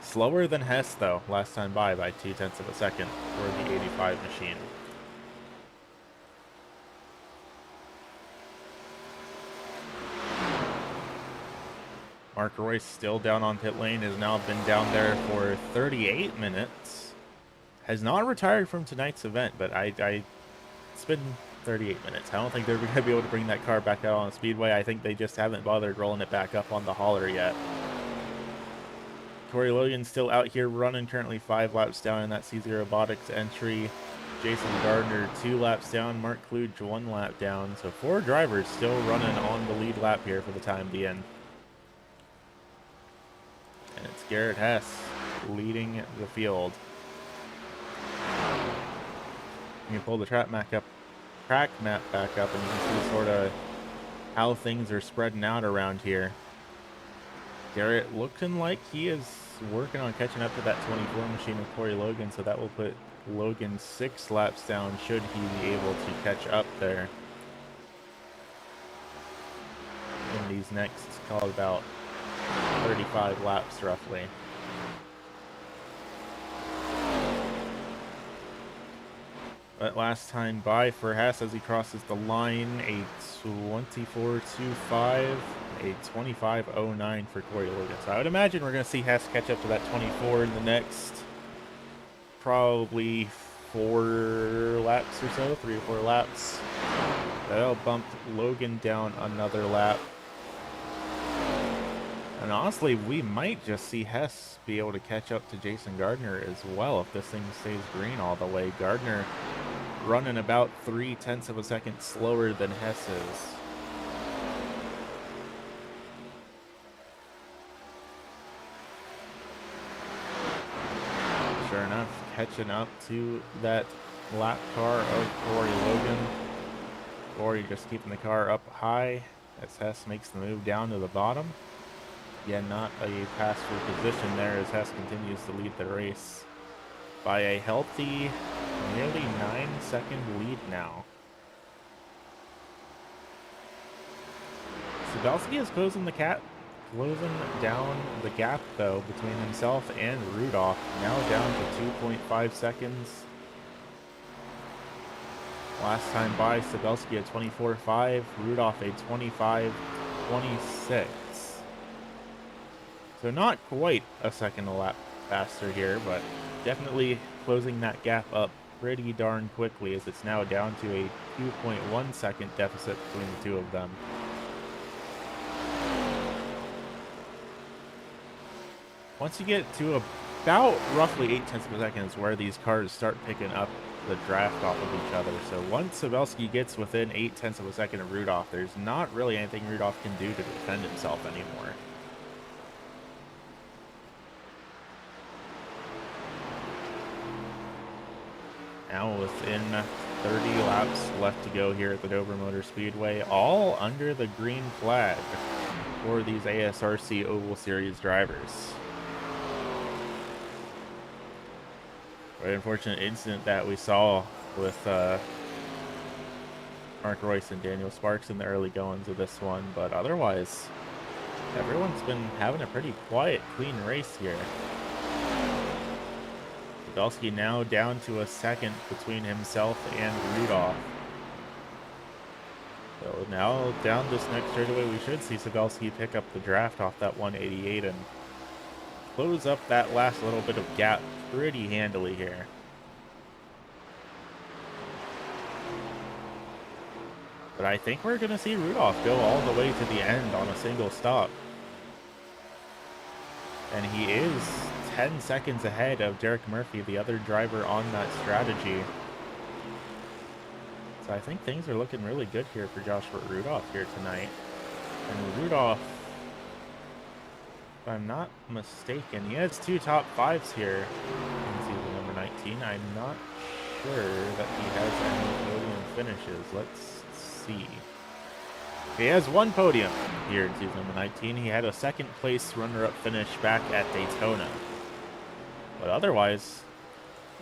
[SPEAKER 1] Slower than Hess, though, last time by 0.2 of a second for the 85 machine. Mark Royce still down on pit lane, has now been down there for 38 minutes. Has not retired from tonight's event, but it's been 38 minutes. I don't think they're going to be able to bring that car back out on the speedway. I think they just haven't bothered rolling it back up on the hauler yet. Corey Logan's still out here running, currently 5 laps down in that CZ Robotics entry. Jason Gardner 2 laps down, Mark Kluge 1 lap down. So 4 drivers still running on the lead lap here for the time being. And it's Garrett Hess leading the field. You can pull the track map back up and you can see sort of how things are spreading out around here. Garrett looking like he is working on catching up to that 24 machine with Corey Logan, so that will put Logan 6 laps down should he be able to catch up there in these next, call it about 35 laps roughly. But last time by for Hess as he crosses the line, a 24.25, a 25.09 for Corey Logan. So I would imagine we're going to see Hess catch up to that 24 in the next probably 4 laps or so, 3 or 4 laps. That'll bump Logan down another lap. And honestly, we might just see Hess be able to catch up to Jason Gardner as well if this thing stays green all the way. Gardner running about 0.3 of a second slower than Hess is. Sure enough, catching up to that lap car of Corey Logan. Corey just keeping the car up high as Hess makes the move down to the bottom. Again, not a pass-through position there as Hess continues to lead the race by a healthy nearly 9-second lead now. Sabelski is closing down the gap though between himself and Rudolph, now down to 2.5 seconds. Last time by, Sabelski at 24.5, Rudolph a 25.26. So not quite a second a lap faster here, but definitely closing that gap up pretty darn quickly as it's now down to a 2.1 second deficit between the two of them. Once you get to about roughly 0.8 of a second is where these cars start picking up the draft off of each other. So once Sabelski gets within 0.8 of a second of Rudolph, there's not really anything Rudolph can do to defend himself anymore. Now within 30 laps left to go here at the Dover Motor Speedway, all under the green flag for these ASRC Oval Series drivers. Very unfortunate incident that we saw with Mark Royce and Daniel Sparks in the early goings of this one, but otherwise, everyone's been having a pretty quiet, clean race here. Sabelski now down to a second between himself and Rudolph. So now down this next straightaway, we should see Sabelski pick up the draft off that 188 and close up that last little bit of gap pretty handily here. But I think we're going to see Rudolph go all the way to the end on a single stop. And he is 10 seconds ahead of Derek Murphy, the other driver on that strategy. So I think things are looking really good here for Joshua Rudolph here tonight. And Rudolph, if I'm not mistaken, he has 2 top 5s here in season number 19. I'm not sure that he has any podium finishes. Let's see. He has 1 podium here in season number 19. He had a 2nd place runner-up finish back at Daytona. But otherwise,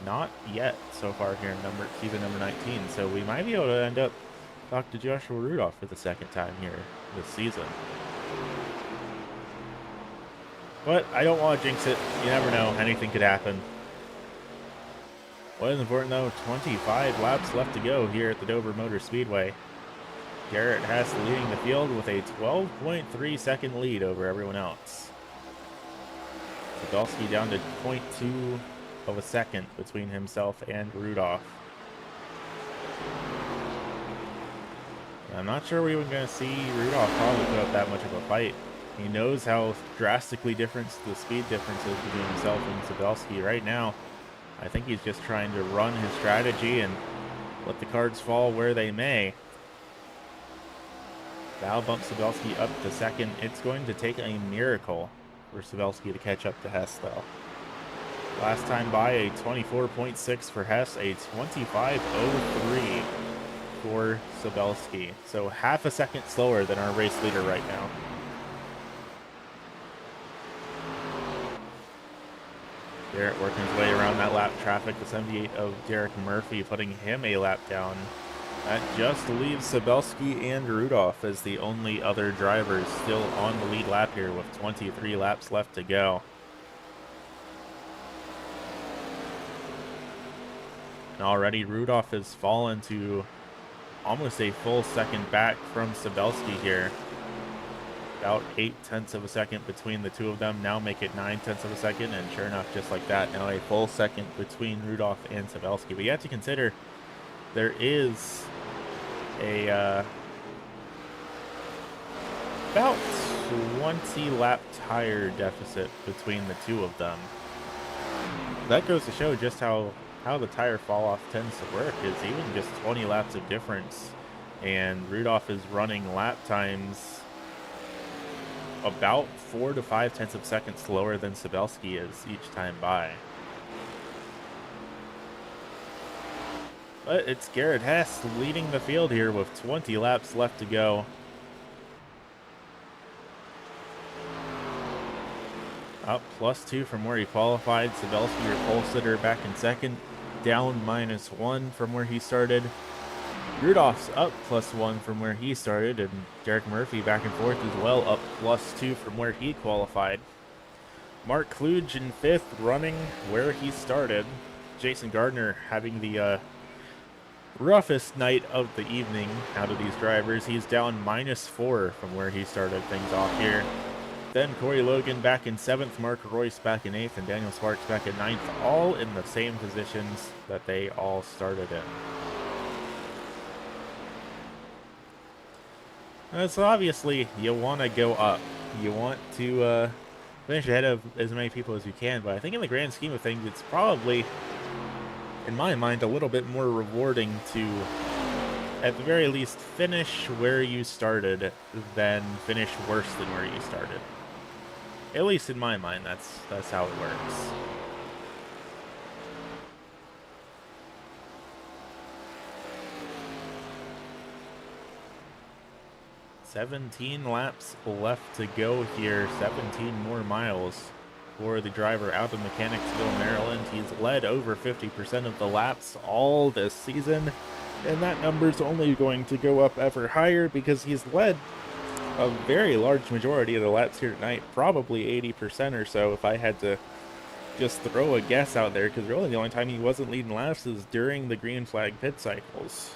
[SPEAKER 1] not yet so far here in season number 19. So we might be able to end up talking to Joshua Rudolph for the 2nd time here this season. But I don't want to jinx it. You never know. Anything could happen. What is important though, 25 laps left to go here at the Dover Motor Speedway. Garrett Hess leading the field with a 12.3 second lead over everyone else. Podolsky down to 0.2 of a second between himself and Rudolph. I'm not sure we're even going to see Rudolph probably put up that much of a fight. He knows how drastically different the speed difference is between himself and Podolsky right now. I think he's just trying to run his strategy and let the cards fall where they may. Val bumps Podolsky up to 2nd. It's going to take a miracle for Podolsky to catch up to Hess, though. Last time by, a 24.6 for Hess, a 25.03 for Podolsky. So half a second slower than our race leader right now. Garrett working his way around that lap traffic. The 78 of Derek Murphy putting him a lap down. That just leaves Podolsky and Rudolph as the only other drivers still on the lead lap here with 23 laps left to go. And already Rudolph has fallen to almost a full second back from Podolsky here. About 0.8 of a second between the two of them. Now make it 0.9 of a second, and sure enough, just like that, now a full second between Rudolph and Podolsky. But you have to consider there is a about 20 lap tire deficit between the two of them. That goes to show just how the tire fall off tends to work, is even just 20 laps of difference, and Rudolph is running lap times about 4 to 5 tenths of a second slower than Podolsky is each time by. But it's Garrett Hess leading the field here with 20 laps left to go. Up +2 from where he qualified. Podolsky, your pole sitter, back in 2nd. Down -1 from where he started. Rudolph's up +1 from where he started, and Derek Murphy back and forth as well, up +2 from where he qualified. Mark Kluge in 5th, running where he started. Jason Gardner having the roughest night of the evening out of these drivers. He's down -4 from where he started things off here. Then Corey Logan back in 7th, Mark Royce back in 8th, and Daniel Sparks back in 9th, all in the same positions that they all started in. So obviously, you want to go up. You want to finish ahead of as many people as you can, but I think in the grand scheme of things, it's probably, in my mind, a little bit more rewarding to, at the very least, finish where you started than finish worse than where you started. At least in my mind, that's how it works. $17 laps left to go here. 17 more miles for the driver out of Mechanicsville, Maryland. He's led over 50% of the laps all this season, and that number's only going to go up ever higher because he's led a very large majority of the laps here tonight, probably 80% or so if I had to just throw a guess out there, because really the only time he wasn't leading laps is during the green flag pit cycles.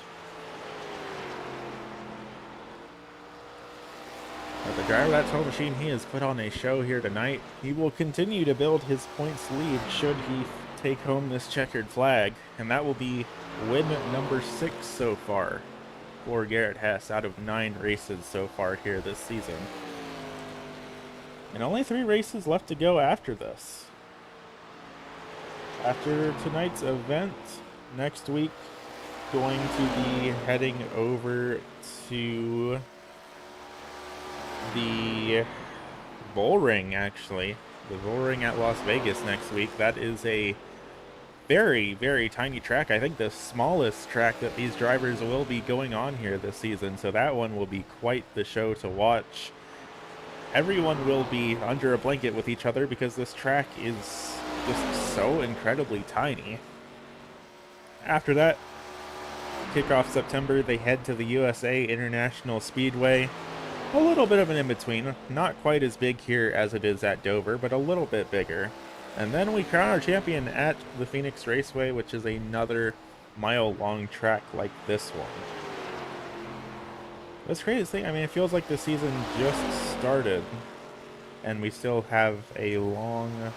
[SPEAKER 1] But the driver of that tow machine, he has put on a show here tonight. He will continue to build his points lead should he take home this checkered flag, and that will be win number 6 so far for Garrett Hess out of 9 races so far here this season. And only 3 races left to go after this. After tonight's event, next week, going to be heading over to the Bull Ring, actually. The Bull Ring at Las Vegas next week. That is a very, very tiny track. I think the smallest track that these drivers will be going on here this season. So that one will be quite the show to watch. Everyone will be under a blanket with each other because this track is just so incredibly tiny. After that, kick off September, they head to the USA International Speedway. A little bit of an in-between. Not quite as big here as it is at Dover, but a little bit bigger. And then we crown our champion at the Phoenix Raceway, which is another mile-long track like this one. That's crazy thing. I mean, it feels like the season just started, and we still have a long,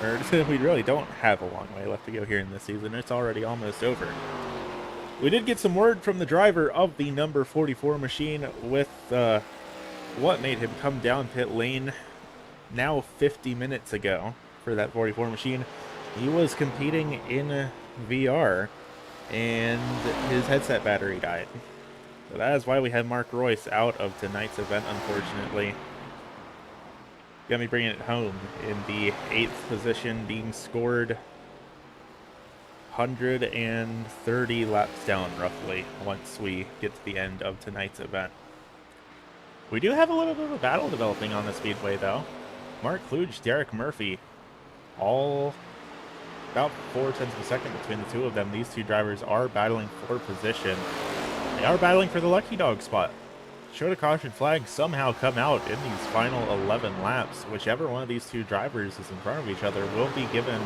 [SPEAKER 1] or we really don't have a long way left to go here in this season. It's already almost over. We did get some word from the driver of the number 44 machine with what made him come down pit lane now 50 minutes ago for that 44 machine. He was competing in VR, and his headset battery died. So that is why we have Mark Royce out of tonight's event, unfortunately. Gonna be bringing it home in the 8th position, being scored 130 laps down, roughly, once we get to the end of tonight's event. We do have a little bit of a battle developing on the speedway, though. Mark Kluge, Derek Murphy, all about 0.4 of a second between the two of them. These two drivers are battling for position. They are battling for the lucky dog spot. Should a caution flag somehow come out in these final 11 laps, whichever one of these two drivers is in front of each other will be given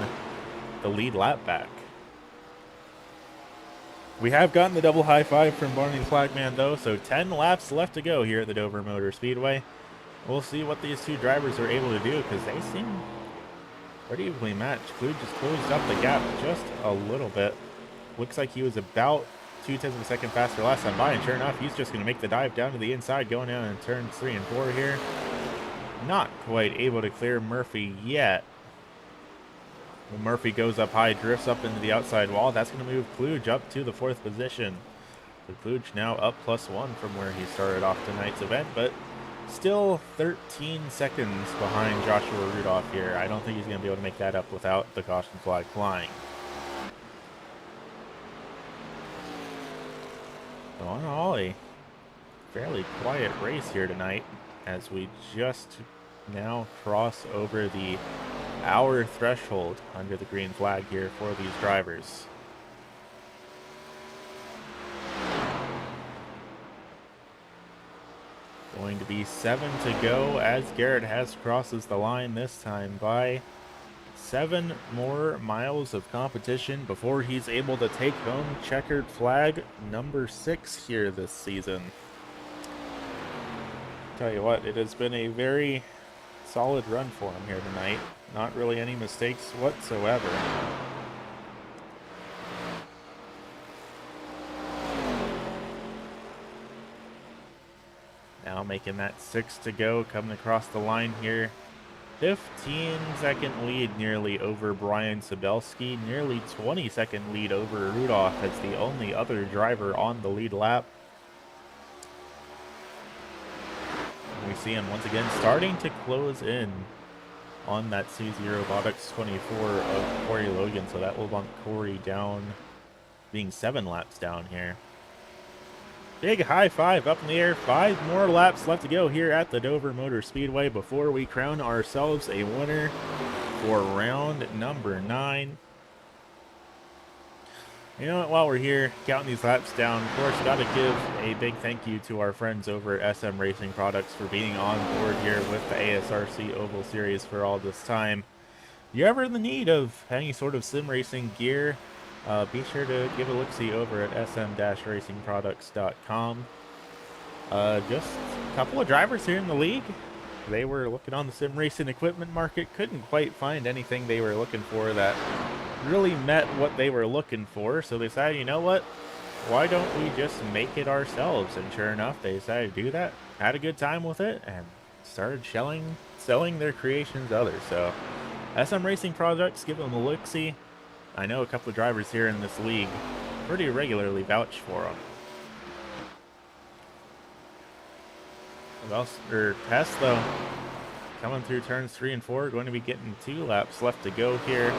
[SPEAKER 1] the lead lap back. We have gotten the double high five from Barney the Flagman, though, so 10 laps left to go here at the Dover Motor Speedway. We'll see what these two drivers are able to do, because they seem pretty evenly matched. Kluge just closed up the gap just a little bit. Looks like he was about 0.2 of a second faster last time by, and sure enough, he's just going to make the dive down to the inside, going down in turns 3 and 4 here. Not quite able to clear Murphy yet. When Murphy goes up high, drifts up into the outside wall. That's going to move Kluge up to the 4th position. So Kluge now up +1 from where he started off tonight's event, but still 13 seconds behind Joshua Rudolph here. I don't think he's going to be able to make that up without the caution flag flying. So on all, a fairly quiet race here tonight as we just now cross over the hour threshold under the green flag here for these drivers. Going to be 7 to go as Garrett Hess crosses the line this time by 7 more miles of competition before he's able to take home checkered flag number 6 here this season. Tell you what, it has been a very solid run for him here tonight. Not really any mistakes whatsoever. Now making that 6 to go, coming across the line here. 15-second lead nearly over Brian Sabelski, nearly 20-second lead over Rudolph as the only other driver on the lead lap. And we see him once again starting to close in on that CZ Robotics 24 of Corey Logan, so that will bump Corey down, being 7 laps down here. Big high five up in the air. 5 more laps left to go here at the Dover Motor Speedway before we crown ourselves a winner for round number 9. You know what, while we're here counting these laps down, of course, got to give a big thank you to our friends over at SM Racing Products for being on board here with the ASRC Oval Series for all this time. If you're ever in the need of any sort of sim racing gear, be sure to give a look-see over at sm-racingproducts.com. Just a couple of drivers here in the league. They were looking on the sim racing equipment market, couldn't quite find anything they were looking for that really met what they were looking for, so they decided, you know what, why don't we just make it ourselves? And sure enough, they decided to do that, had a good time with it, and started selling selling their creations to others. So SM Racing Products, give them a look-see. I know a couple of drivers here in this league pretty regularly vouch for them. Hess, though, coming through turns 3 and 4, going to be getting 2 laps left to go here.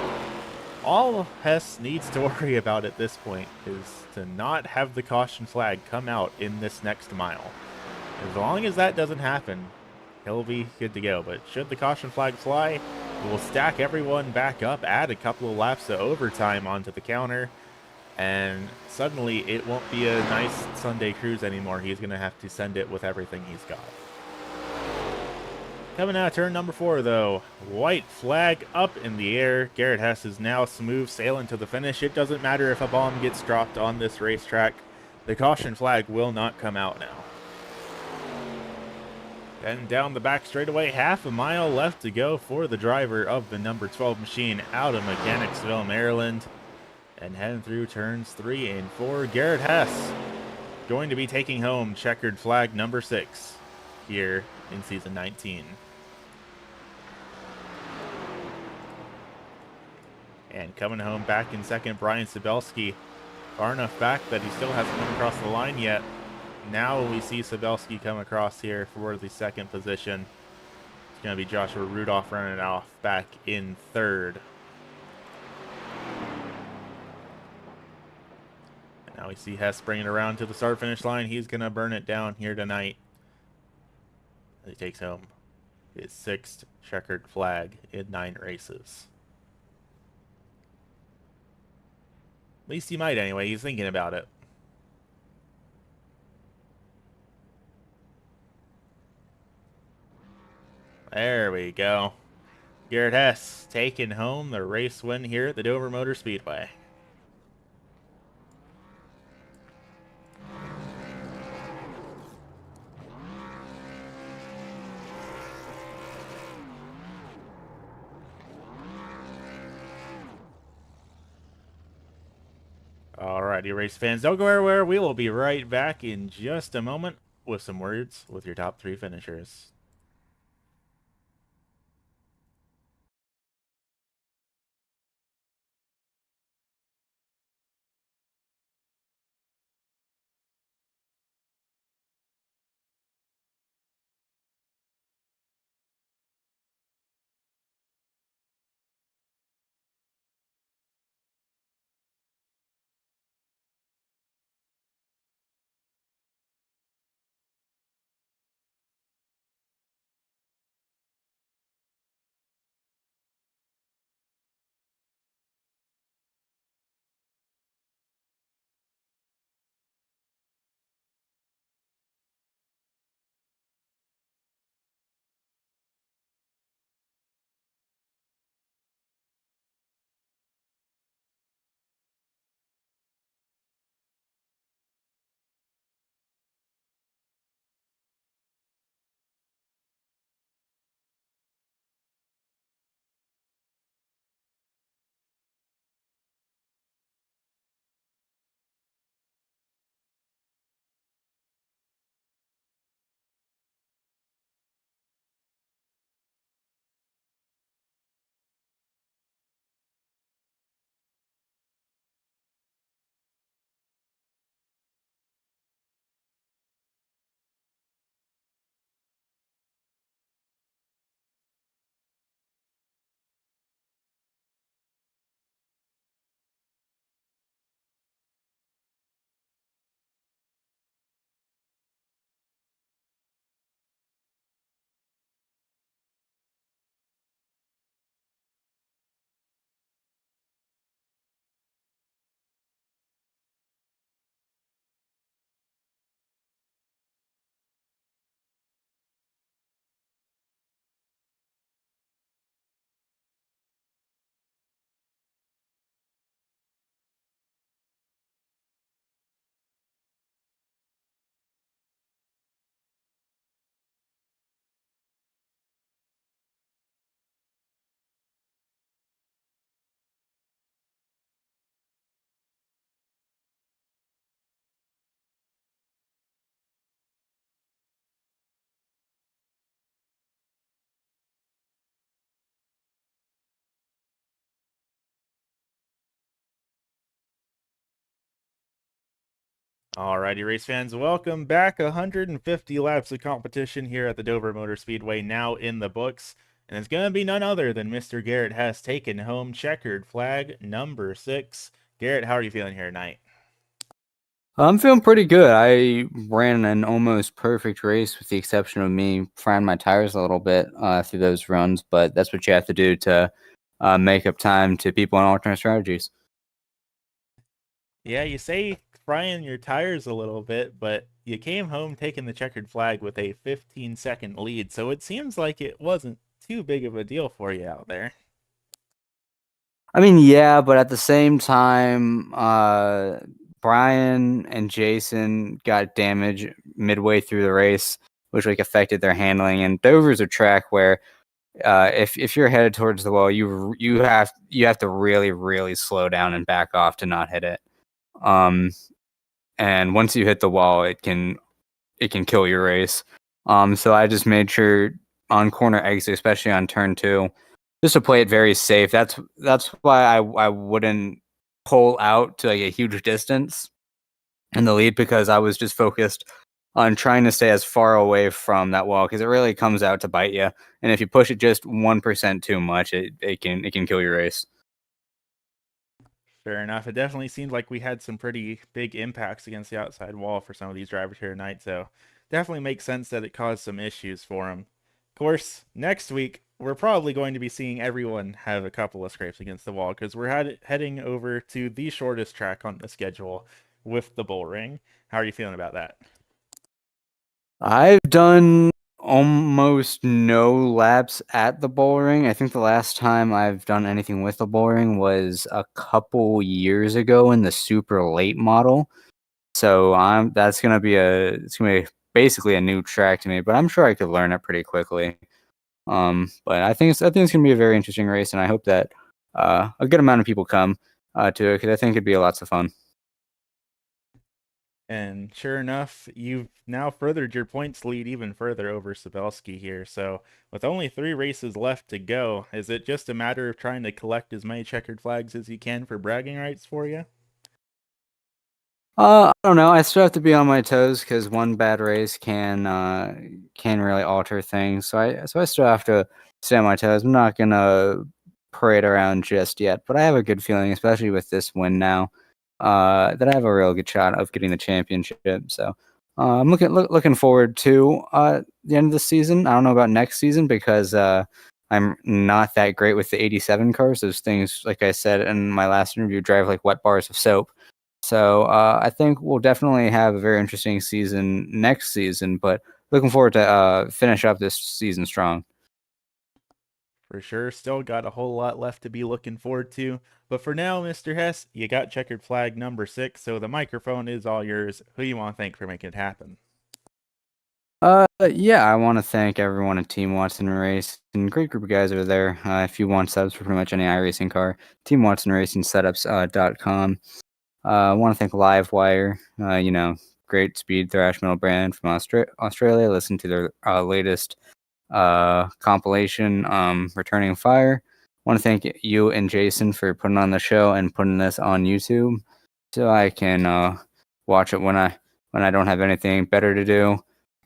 [SPEAKER 1] All Hess needs to worry about at this point is to not have the caution flag come out in this next mile. As long as that doesn't happen, he'll be good to go. But should the caution flag fly, it will stack everyone back up, add a couple of laps of overtime onto the counter, and suddenly it won't be a nice Sunday cruise anymore. He's going to have to send it with everything he's got. Coming out of turn number 4, though, white flag up in the air. Garrett Hess is now smooth sailing to the finish. It doesn't matter if a bomb gets dropped on this racetrack. The caution flag will not come out now. And down the back straightaway, half a mile left to go for the driver of the number 12 machine out of Mechanicsville, Maryland. And heading through turns 3 and 4, Garrett Hess going to be taking home checkered flag number 6 here in season 19. And coming home back in second, Brian Sabelski. Far enough back that he still hasn't come across the line yet. Now we see Sabelski come across here for the second position. It's going to be Joshua Rudolph running it off back in third. And now we see Hess bringing it around to the start-finish line. He's going to burn it down here tonight. He takes home his 6th checkered flag in 9 races. At least he might anyway. He's thinking about it. There we go. Garrett Hess taking home the race win here at the Dover Motor Speedway. Alrighty, race fans, don't go anywhere. We will be right back in just a moment with some words with your top 3 finishers. Alrighty, race fans, welcome back. 150 laps of competition here at the Dover Motor Speedway now in the books. And it's going to be none other than Mr. Garrett has taken home checkered flag number 6. Garrett, how are you feeling here tonight?
[SPEAKER 2] I'm feeling pretty good. I ran an almost perfect race with the exception of me frying my tires a little bit through those runs, but that's what you have to do to make up time to people on alternate strategies.
[SPEAKER 1] Yeah, you say frying your tires a little bit, but you came home taking the checkered flag with a 15-second lead, so it seems like it wasn't too big of a deal for you out there.
[SPEAKER 2] I mean, yeah, but at the same time, Brian and Jason got damage midway through the race, which affected their handling. And Dover's a track where if you're headed towards the wall, you have to really slow down and back off to not hit it. And once you hit the wall, it can kill your race. So I just made sure on corner exit, especially on turn 2, just to play it very safe. That's why I wouldn't pull out to a huge distance in the lead, because I was just focused on trying to stay as far away from that wall, because it really comes out to bite you. And if you push it just 1% too much, it can kill your race.
[SPEAKER 1] Fair enough. It definitely seemed like we had some pretty big impacts against the outside wall for some of these drivers here tonight, so definitely makes sense that it caused some issues for them. Of course, next week, we're probably going to be seeing everyone have a couple of scrapes against the wall because we're heading over to the shortest track on the schedule with the bull ring. How are you feeling about that?
[SPEAKER 2] I've done almost no laps at the bullring. I think the last time I've done anything with the bullring was a couple years ago in the super late model. So it's gonna be basically a new track to me, but I'm sure I could learn it pretty quickly. But I think it's gonna be a very interesting race, and I hope that a good amount of people come to it, because I think it'd be lots of fun.
[SPEAKER 1] And sure enough, you've now furthered your points lead even further over Sabelski here. So, with only 3 races left to go, is it just a matter of trying to collect as many checkered flags as you can for bragging rights for you?
[SPEAKER 2] I don't know. I still have to be on my toes, because one bad race can really alter things. So I still have to stay on my toes. I'm not gonna parade around just yet, but I have a good feeling, especially with this win now, that I have a real good shot of getting the championship. So I'm looking forward to the end of the season. I don't know about next season, because I'm not that great with the 87 cars. Those things, like I said in my last interview, drive like wet bars of soap. So I think we'll definitely have a very interesting season next season, but looking forward to finish up this season strong.
[SPEAKER 1] For sure, still got a whole lot left to be looking forward to. But for now, Mr. Hess, you got checkered flag number 6, so the microphone is all yours. Who you want to thank for making it happen?
[SPEAKER 2] Yeah, I want to thank everyone at Team Watson Race, and great group of guys over there. If you want subs for pretty much any iRacing car, Team Watson Racing Setups.com. I want to thank Livewire, great speed thrash metal brand from Australia. Listen to their latest compilation, Returning Fire. Want to thank you and Jason for putting on the show and putting this on YouTube, so I can watch it when I don't have anything better to do.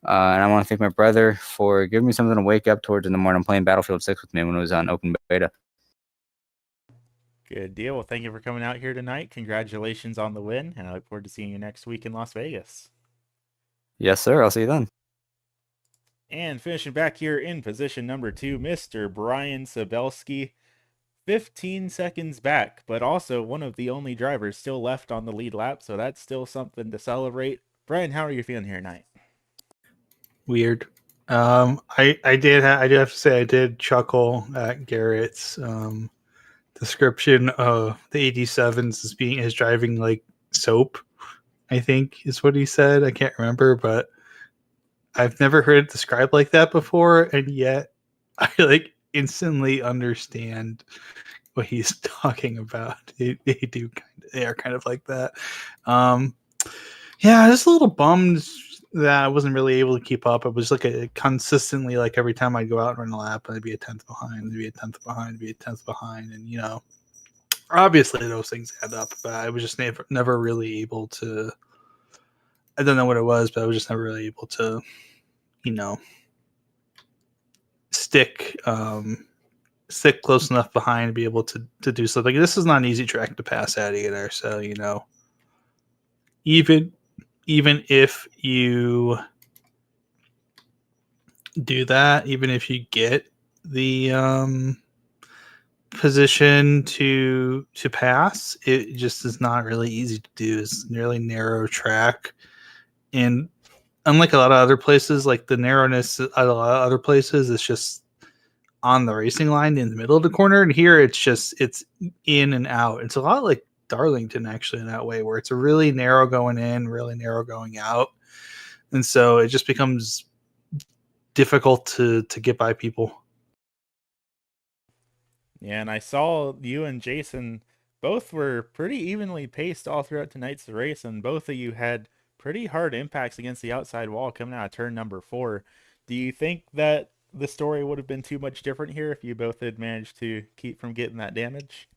[SPEAKER 2] And I want to thank my brother for giving me something to wake up towards in the morning, playing Battlefield 6 with me when it was on open beta.
[SPEAKER 1] Good deal. Well, thank you for coming out here tonight. Congratulations on the win, and I look forward to seeing you next week in Las Vegas.
[SPEAKER 2] Yes, sir. I'll see you then.
[SPEAKER 1] And finishing back here in position number 2, Mr. Brian Sabelski. 15 seconds back, but also one of the only drivers still left on the lead lap, so that's still something to celebrate. Brian, how are you feeling here tonight?
[SPEAKER 3] Weird. I do have to say I did chuckle at Garrett's description of the 87s as driving like soap. I think is what he said. I can't remember, but I've never heard it described like that before, and yet I instantly understand what he's talking about. They are kind of like that. Yeah, just a little bummed that I wasn't really able to keep up. It was consistently every time I go out and run a lap, I'd be a tenth behind, I'd be a tenth behind, I'd be a tenth behind, and obviously those things add up. But I was just never really able to I don't know what it was, but I was just never really able to, stick close enough behind to be able to do something. This is not an easy track to pass at either. So even if you do that, even if you get the position to pass, it just is not really easy to do. It's nearly narrow track, and unlike a lot of other places, like the narrowness at a lot of other places, it's just on the racing line in the middle of the corner, and here it's in and out. It's a lot like Darlington actually in that way, where it's a really narrow going in, really narrow going out, and so it just becomes difficult to get by people.
[SPEAKER 1] Yeah, and I saw you and Jason both were pretty evenly paced all throughout tonight's race, and both of you had pretty hard impacts against the outside wall coming out of turn number 4. Do you think that the story would have been too much different here if you both had managed to keep from getting that damage?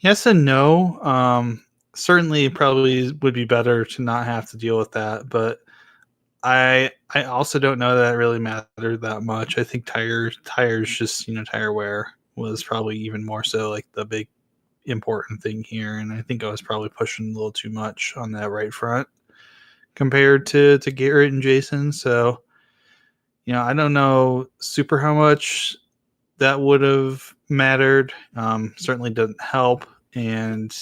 [SPEAKER 3] Yes and no. Certainly, probably would be better to not have to deal with that, but I also don't know that it really mattered that much. I think tires just tire wear was probably even more so like the big important thing here, and I think I was probably pushing a little too much on that right front compared to Garrett and Jason. So I don't know super how much that would have mattered. Certainly doesn't help, and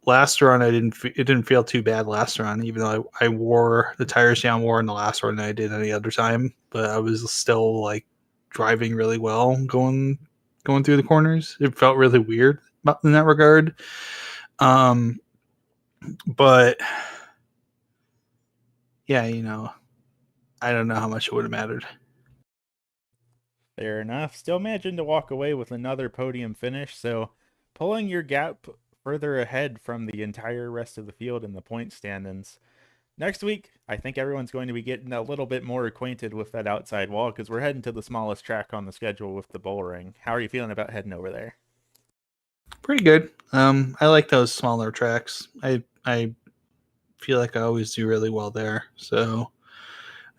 [SPEAKER 3] last run it didn't feel too bad last run, even though I wore the tires down more in the last run than I did any other time. But I was still like driving really well going through the corners. It felt really weird in that regard. But yeah, I don't know how much it would have mattered.
[SPEAKER 1] Fair enough. Still managing to walk away with another podium finish, so pulling your gap further ahead from the entire rest of the field in the point standings. Next week, I think everyone's going to be getting a little bit more acquainted with that outside wall because we're heading to the smallest track on the schedule with the bull ring. How are you feeling about heading over there?
[SPEAKER 3] Pretty good. I like those smaller tracks. I feel like I always do really well there. So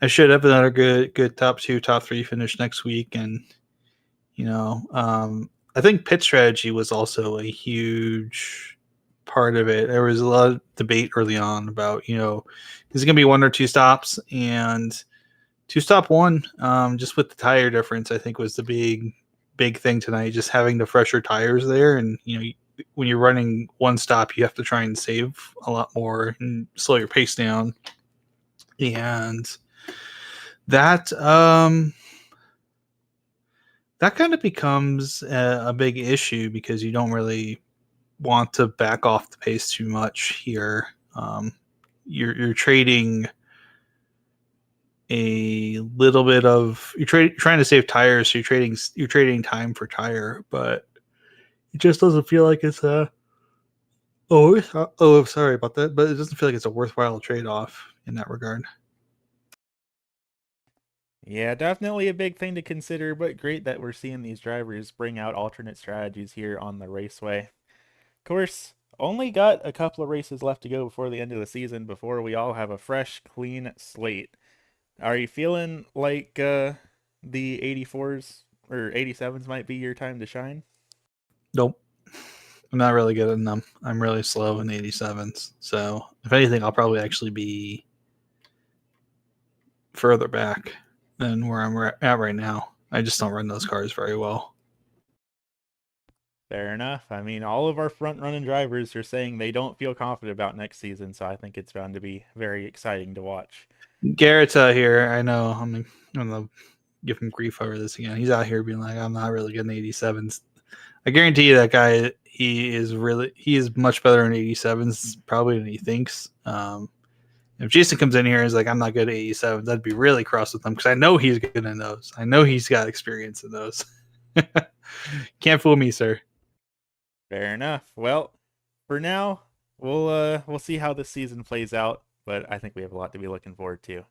[SPEAKER 3] I should have another good top 2, top 3 finish next week. And I think pit strategy was also a huge part of it. There was a lot of debate early on about is it going to be 1 or 2 stops, and 2 stop 1, just with the tire difference, I think was the big thing tonight. Just having the fresher tires there, and when you're running 1 stop, you have to try and save a lot more and slow your pace down, and that that kind of becomes a big issue because you don't really want to back off the pace too much here. You're trading a little bit of trying to save tires, so you're trading time for tire, but it just doesn't feel like it's a sorry about that, but it doesn't feel like it's a worthwhile trade-off in that regard.
[SPEAKER 1] Yeah, definitely a big thing to consider, but great that we're seeing these drivers bring out alternate strategies here on the raceway. Of course, only got a couple of races left to go before the end of the season before we all have a fresh, clean slate. Are you feeling like the 84s or 87s might be your time to shine?
[SPEAKER 3] Nope. I'm not really good in them. I'm really slow in the 87s. So if anything, I'll probably actually be further back than where I'm at right now. I just don't run those cars very well.
[SPEAKER 1] Fair enough. I mean, all of our front running drivers are saying they don't feel confident about next season, so I think it's bound to be very exciting to watch.
[SPEAKER 3] Garrett's out here. I know. I'm gonna give him grief over this again. He's out here being like, I'm not really getting 87s. I guarantee you that guy, he is much better in 87s probably than he thinks. If Jason comes in here and is like, I'm not good at 87s, I'd be really cross with him because I know he's good in those. I know he's got experience in those. Can't fool me, sir.
[SPEAKER 1] Fair enough. Well, for now, we'll see how this season plays out, but I think we have a lot to be looking forward to.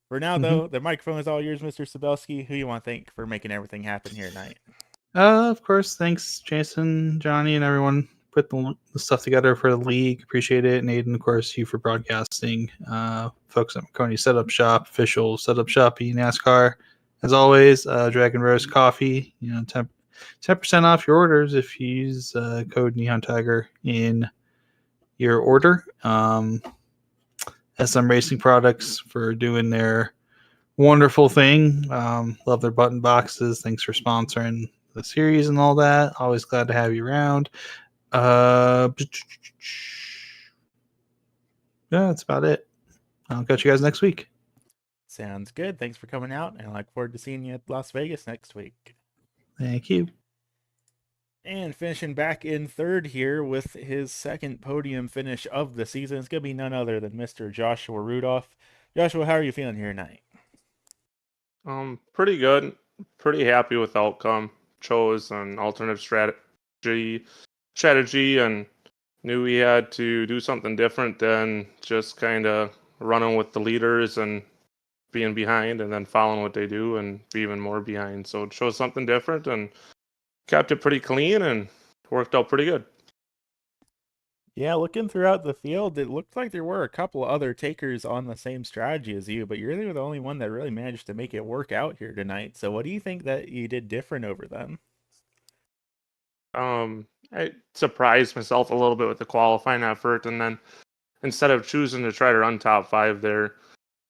[SPEAKER 1] For now, though, the microphone is all yours, Mr. Sabelski. Who you want to thank for making everything happen here tonight?
[SPEAKER 3] Of course, thanks, Jason, Johnny, and everyone put the stuff together for the league. Appreciate it. And Aiden, of course, you for broadcasting. Folks at McConey Setup Shop, official Setup Shop, NASCAR. As always, Dragon Rose Coffee. 10% off your orders if you use code Neon Tiger in your order. SM Racing Products for doing their wonderful thing. Love their button boxes. Thanks for sponsoring the series and all that. Always glad to have you around. Yeah, that's about it. I'll catch you guys next week.
[SPEAKER 1] Sounds good. Thanks for coming out, and I look forward to seeing you at Las Vegas next week.
[SPEAKER 3] Thank you.
[SPEAKER 1] And finishing back in third here with his second podium finish of the season, it's going to be none other than Mr. Joshua Rudolph. Joshua, how are you feeling here tonight?
[SPEAKER 4] Pretty good. Pretty happy with the outcome. Chose an alternative strategy and knew we had to do something different than just kind of running with the leaders and being behind and then following what they do and be even more behind. So it chose something different and kept it pretty clean and worked out pretty good.
[SPEAKER 1] Yeah, looking throughout the field, it looked like there were a couple other takers on the same strategy as you, but you're the only one that really managed to make it work out here tonight. So what do you think that you did different over them?
[SPEAKER 4] I surprised myself a little bit with the qualifying effort, and then instead of choosing to try to run top 5 there,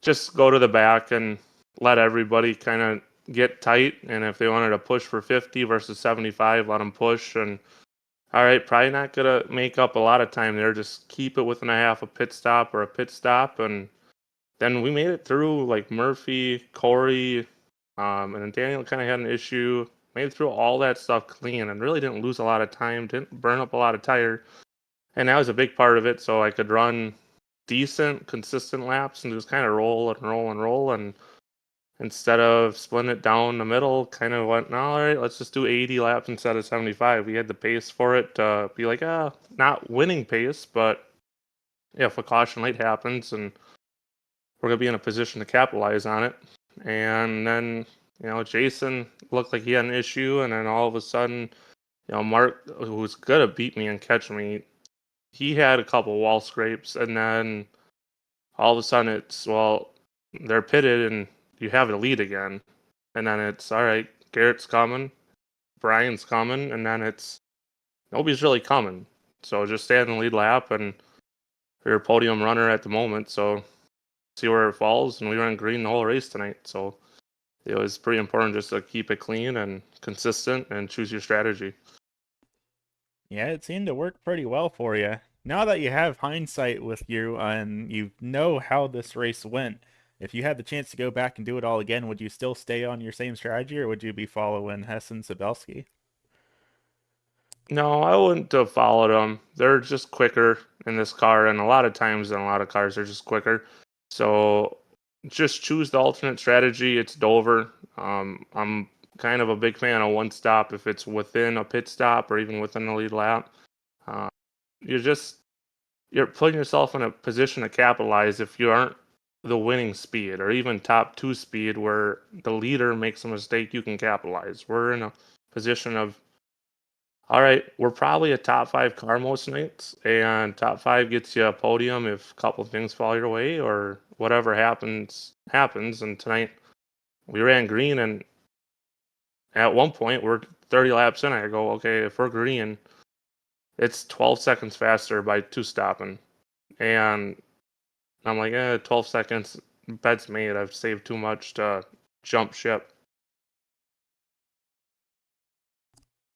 [SPEAKER 4] just go to the back and let everybody kind of get tight. And if they wanted to push for 50 versus 75, let them push. And all right, probably not gonna make up a lot of time there. Just keep it within a half a pit stop or a pit stop, and then we made it through. Like Murphy, Corey, and then Daniel kind of had an issue. Made it through all that stuff clean and really didn't lose a lot of time. Didn't burn up a lot of tire, and that was a big part of it. So I could run decent, consistent laps and just kind of roll and roll and roll. And instead of splitting it down the middle, kind of went, all right, let's just do 80 laps instead of 75. We had the pace for it to be like, not winning pace, but if a caution light happens and we're going to be in a position to capitalize on it. And then, Jason looked like he had an issue. And then all of a sudden, Mark, who's going to beat me and catch me, he had a couple wall scrapes. And then all of a sudden it's, well, they're pitted and you have the lead again. And then it's, all right, Garrett's coming, Brian's coming, and then it's, nobody's really coming. So just stay in the lead lap, and you're a podium runner at the moment, so see where it falls. And we ran green the whole race tonight, so it was pretty important just to keep it clean and consistent and choose your strategy.
[SPEAKER 1] Yeah, it seemed to work pretty well for you. Now that you have hindsight with you and you know how this race went, if you had the chance to go back and do it all again, would you still stay on your same strategy, or would you be following Hess and Sabelski?
[SPEAKER 4] No, I wouldn't have followed them. They're just quicker in this car, and a lot of times in a lot of cars, they're just quicker. So just choose the alternate strategy. It's Dover. I'm kind of a big fan of one stop if it's within a pit stop or even within the lead lap. You're putting yourself in a position to capitalize if you aren't the winning speed or even top 2 speed where the leader makes a mistake, you can capitalize. We're in a position of, all right, we're probably a top 5 car most nights, and top 5 gets you a podium if a couple of things fall your way or whatever happens. And tonight we ran green, and at one point we're 30 laps in. I go, okay, if we're green, it's 12 seconds faster by 2 stopping. And I'm like, 12 seconds, bet's made. I've saved too much to jump ship.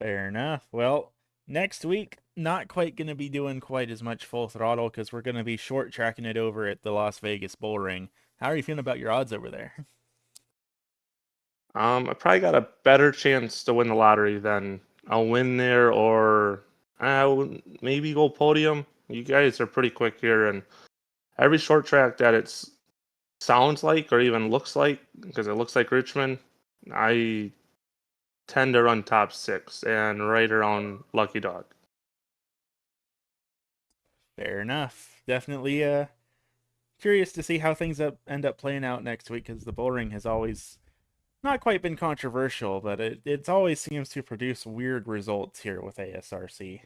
[SPEAKER 1] Fair enough. Well, next week, not quite going to be doing quite as much full throttle because we're going to be short tracking it over at the Las Vegas Bull Ring. How are you feeling about your odds over there?
[SPEAKER 4] I probably got a better chance to win the lottery than I'll win there, or I'll maybe go podium. You guys are pretty quick here, and every short track that it sounds like or even looks like, because it looks like Richmond, I tend to run top 6 and right around Lucky Dog.
[SPEAKER 1] Fair enough. Definitely curious to see how things end up playing out next week, because the Bull Ring has always not quite been controversial, but it always seems to produce weird results here with ASRC.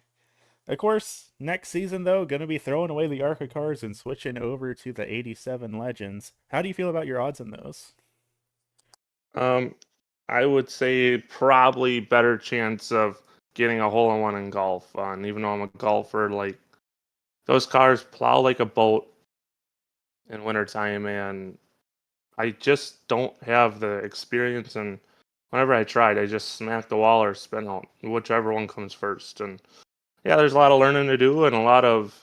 [SPEAKER 1] Of course, next season, though, going to be throwing away the ARCA cars and switching over to the 87 Legends. How do you feel about your odds in those?
[SPEAKER 4] I would say probably better chance of getting a hole in one in golf. And even though I'm a golfer, like those cars plow like a boat in wintertime, and I just don't have the experience. And whenever I tried, I just smack the wall or spin out, whichever one comes first. And yeah, there's a lot of learning to do and a lot of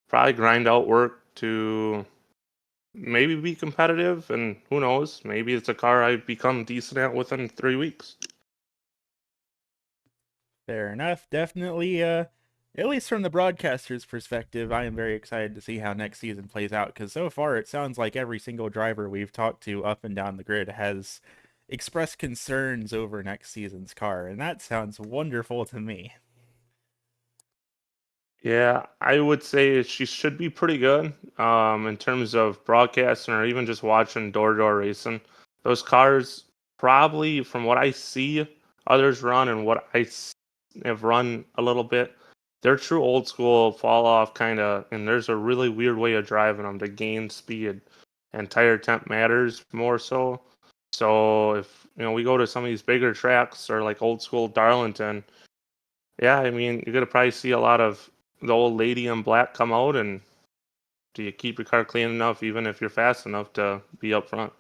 [SPEAKER 4] probably grind out work to maybe be competitive. And who knows, maybe it's a car I become decent at within 3 weeks.
[SPEAKER 1] Fair enough. Definitely, at least from the broadcaster's perspective, I am very excited to see how next season plays out, because so far it sounds like every single driver we've talked to up and down the grid has expressed concerns over next season's car, and that sounds wonderful to me.
[SPEAKER 4] Yeah, I would say she should be pretty good in terms of broadcasting or even just watching door-to-door racing. Those cars, probably from what I see others run and what have run a little bit, they're true old school fall off kind of, and there's a really weird way of driving them to gain speed, and tire temp matters more so. So if we go to some of these bigger tracks or like old school Darlington, yeah, I mean you're gonna probably see a lot of the old lady in black come out, and do you keep your car clean enough even if you're fast enough to be up front?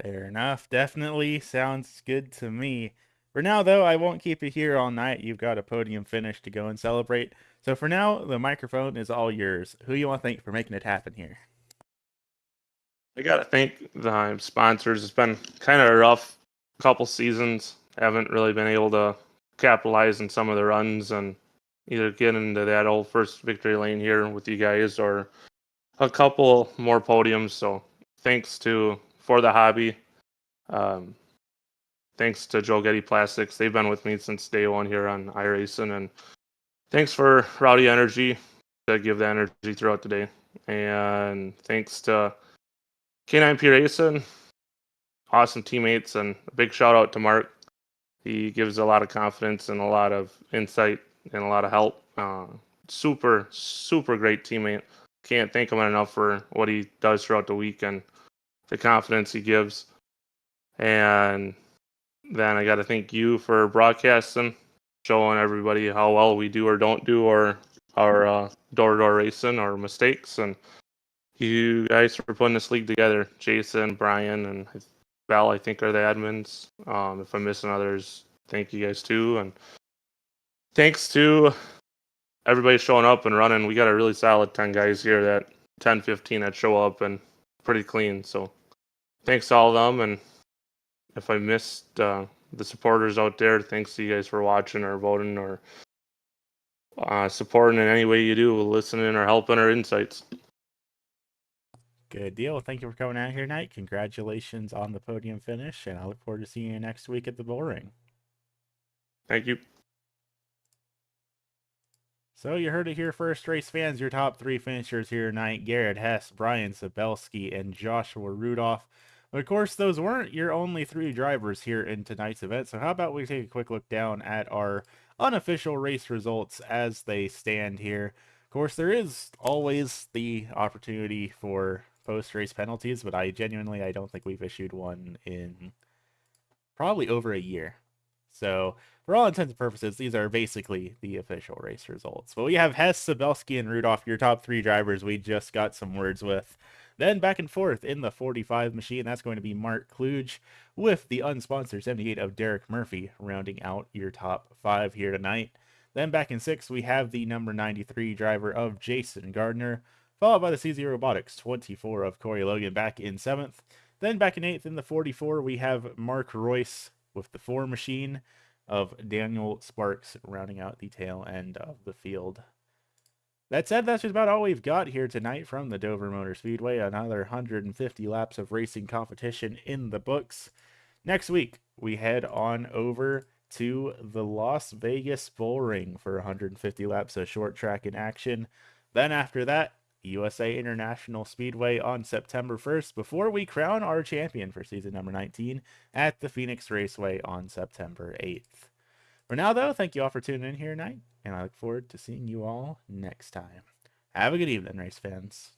[SPEAKER 1] Fair enough. Definitely sounds good to me. For now, though, I won't keep you here all night. You've got a podium finish to go and celebrate. So for now, the microphone is all yours. Who you want to thank for making it happen here?
[SPEAKER 4] I gotta thank the sponsors. It's been kind of a rough couple seasons. Haven't really been able to capitalize on some of the runs and either get into that old first victory lane here with you guys or a couple more podiums. So thanks to For the Hobby. Um, Thanks to Joe Getty Plastics. They've been with me since day one here on iRacing. And thanks for Rowdy Energy to give the energy throughout the day. And thanks to K9P Racing, awesome teammates, and a big shout out to Mark. He gives a lot of confidence and a lot of insight and a lot of help. Super, super great teammate. Can't thank him enough for what he does throughout the week and the confidence he gives. And then I got to thank you for broadcasting, showing everybody how well we do or don't do our door-to-door racing, our mistakes, and you guys for putting this league together. Jason, Brian, and Val, I think, are the admins. If I'm missing others, thank you guys too. And thanks to everybody showing up and running. We got a really solid 10 guys here, that 10, 15 that show up and pretty clean. So thanks to all of them. And if I missed the supporters out there, thanks to you guys for watching or voting or supporting in any way you do, listening or helping our insights.
[SPEAKER 1] Good deal. Thank you for coming out here tonight. Congratulations on the podium finish, and I look forward to seeing you next week at the bull ring.
[SPEAKER 4] Thank you.
[SPEAKER 1] So you heard it here first, race fans. Your top three finishers here tonight: Garrett Hess, Brian Sabelski, and Joshua Rudolph. But of course, those weren't your only three drivers here in tonight's event. So how about we take a quick look down at our unofficial race results as they stand here. Of course, there is always the opportunity for post-race penalties, but I don't think we've issued one in probably over a year. So for all intents and purposes, these are basically the official race results. But we have Hess, Sabelski, and Rudolph, your top three drivers we just got some words with. Then back and forth in the 45 machine, that's going to be Mark Kluge with the unsponsored 78 of Derek Murphy, rounding out your top five here tonight. Then back in six, we have the number 93 driver of Jason Gardner, followed by the CZ Robotics 24 of Corey Logan back in seventh. Then back in eighth in the 44, we have Mark Royce with the 4 machine of Daniel Sparks, rounding out the tail end of the field. That said, that's just about all we've got here tonight from the Dover Motor Speedway. Another 150 laps of racing competition in the books. Next week, we head on over to the Las Vegas Bull Ring for 150 laps of short track in action. Then after that, USA International Speedway on September 1st before we crown our champion for season number 19 at the Phoenix Raceway on September 8th. For now, though, thank you all for tuning in here tonight, and I look forward to seeing you all next time. Have a good evening, race fans.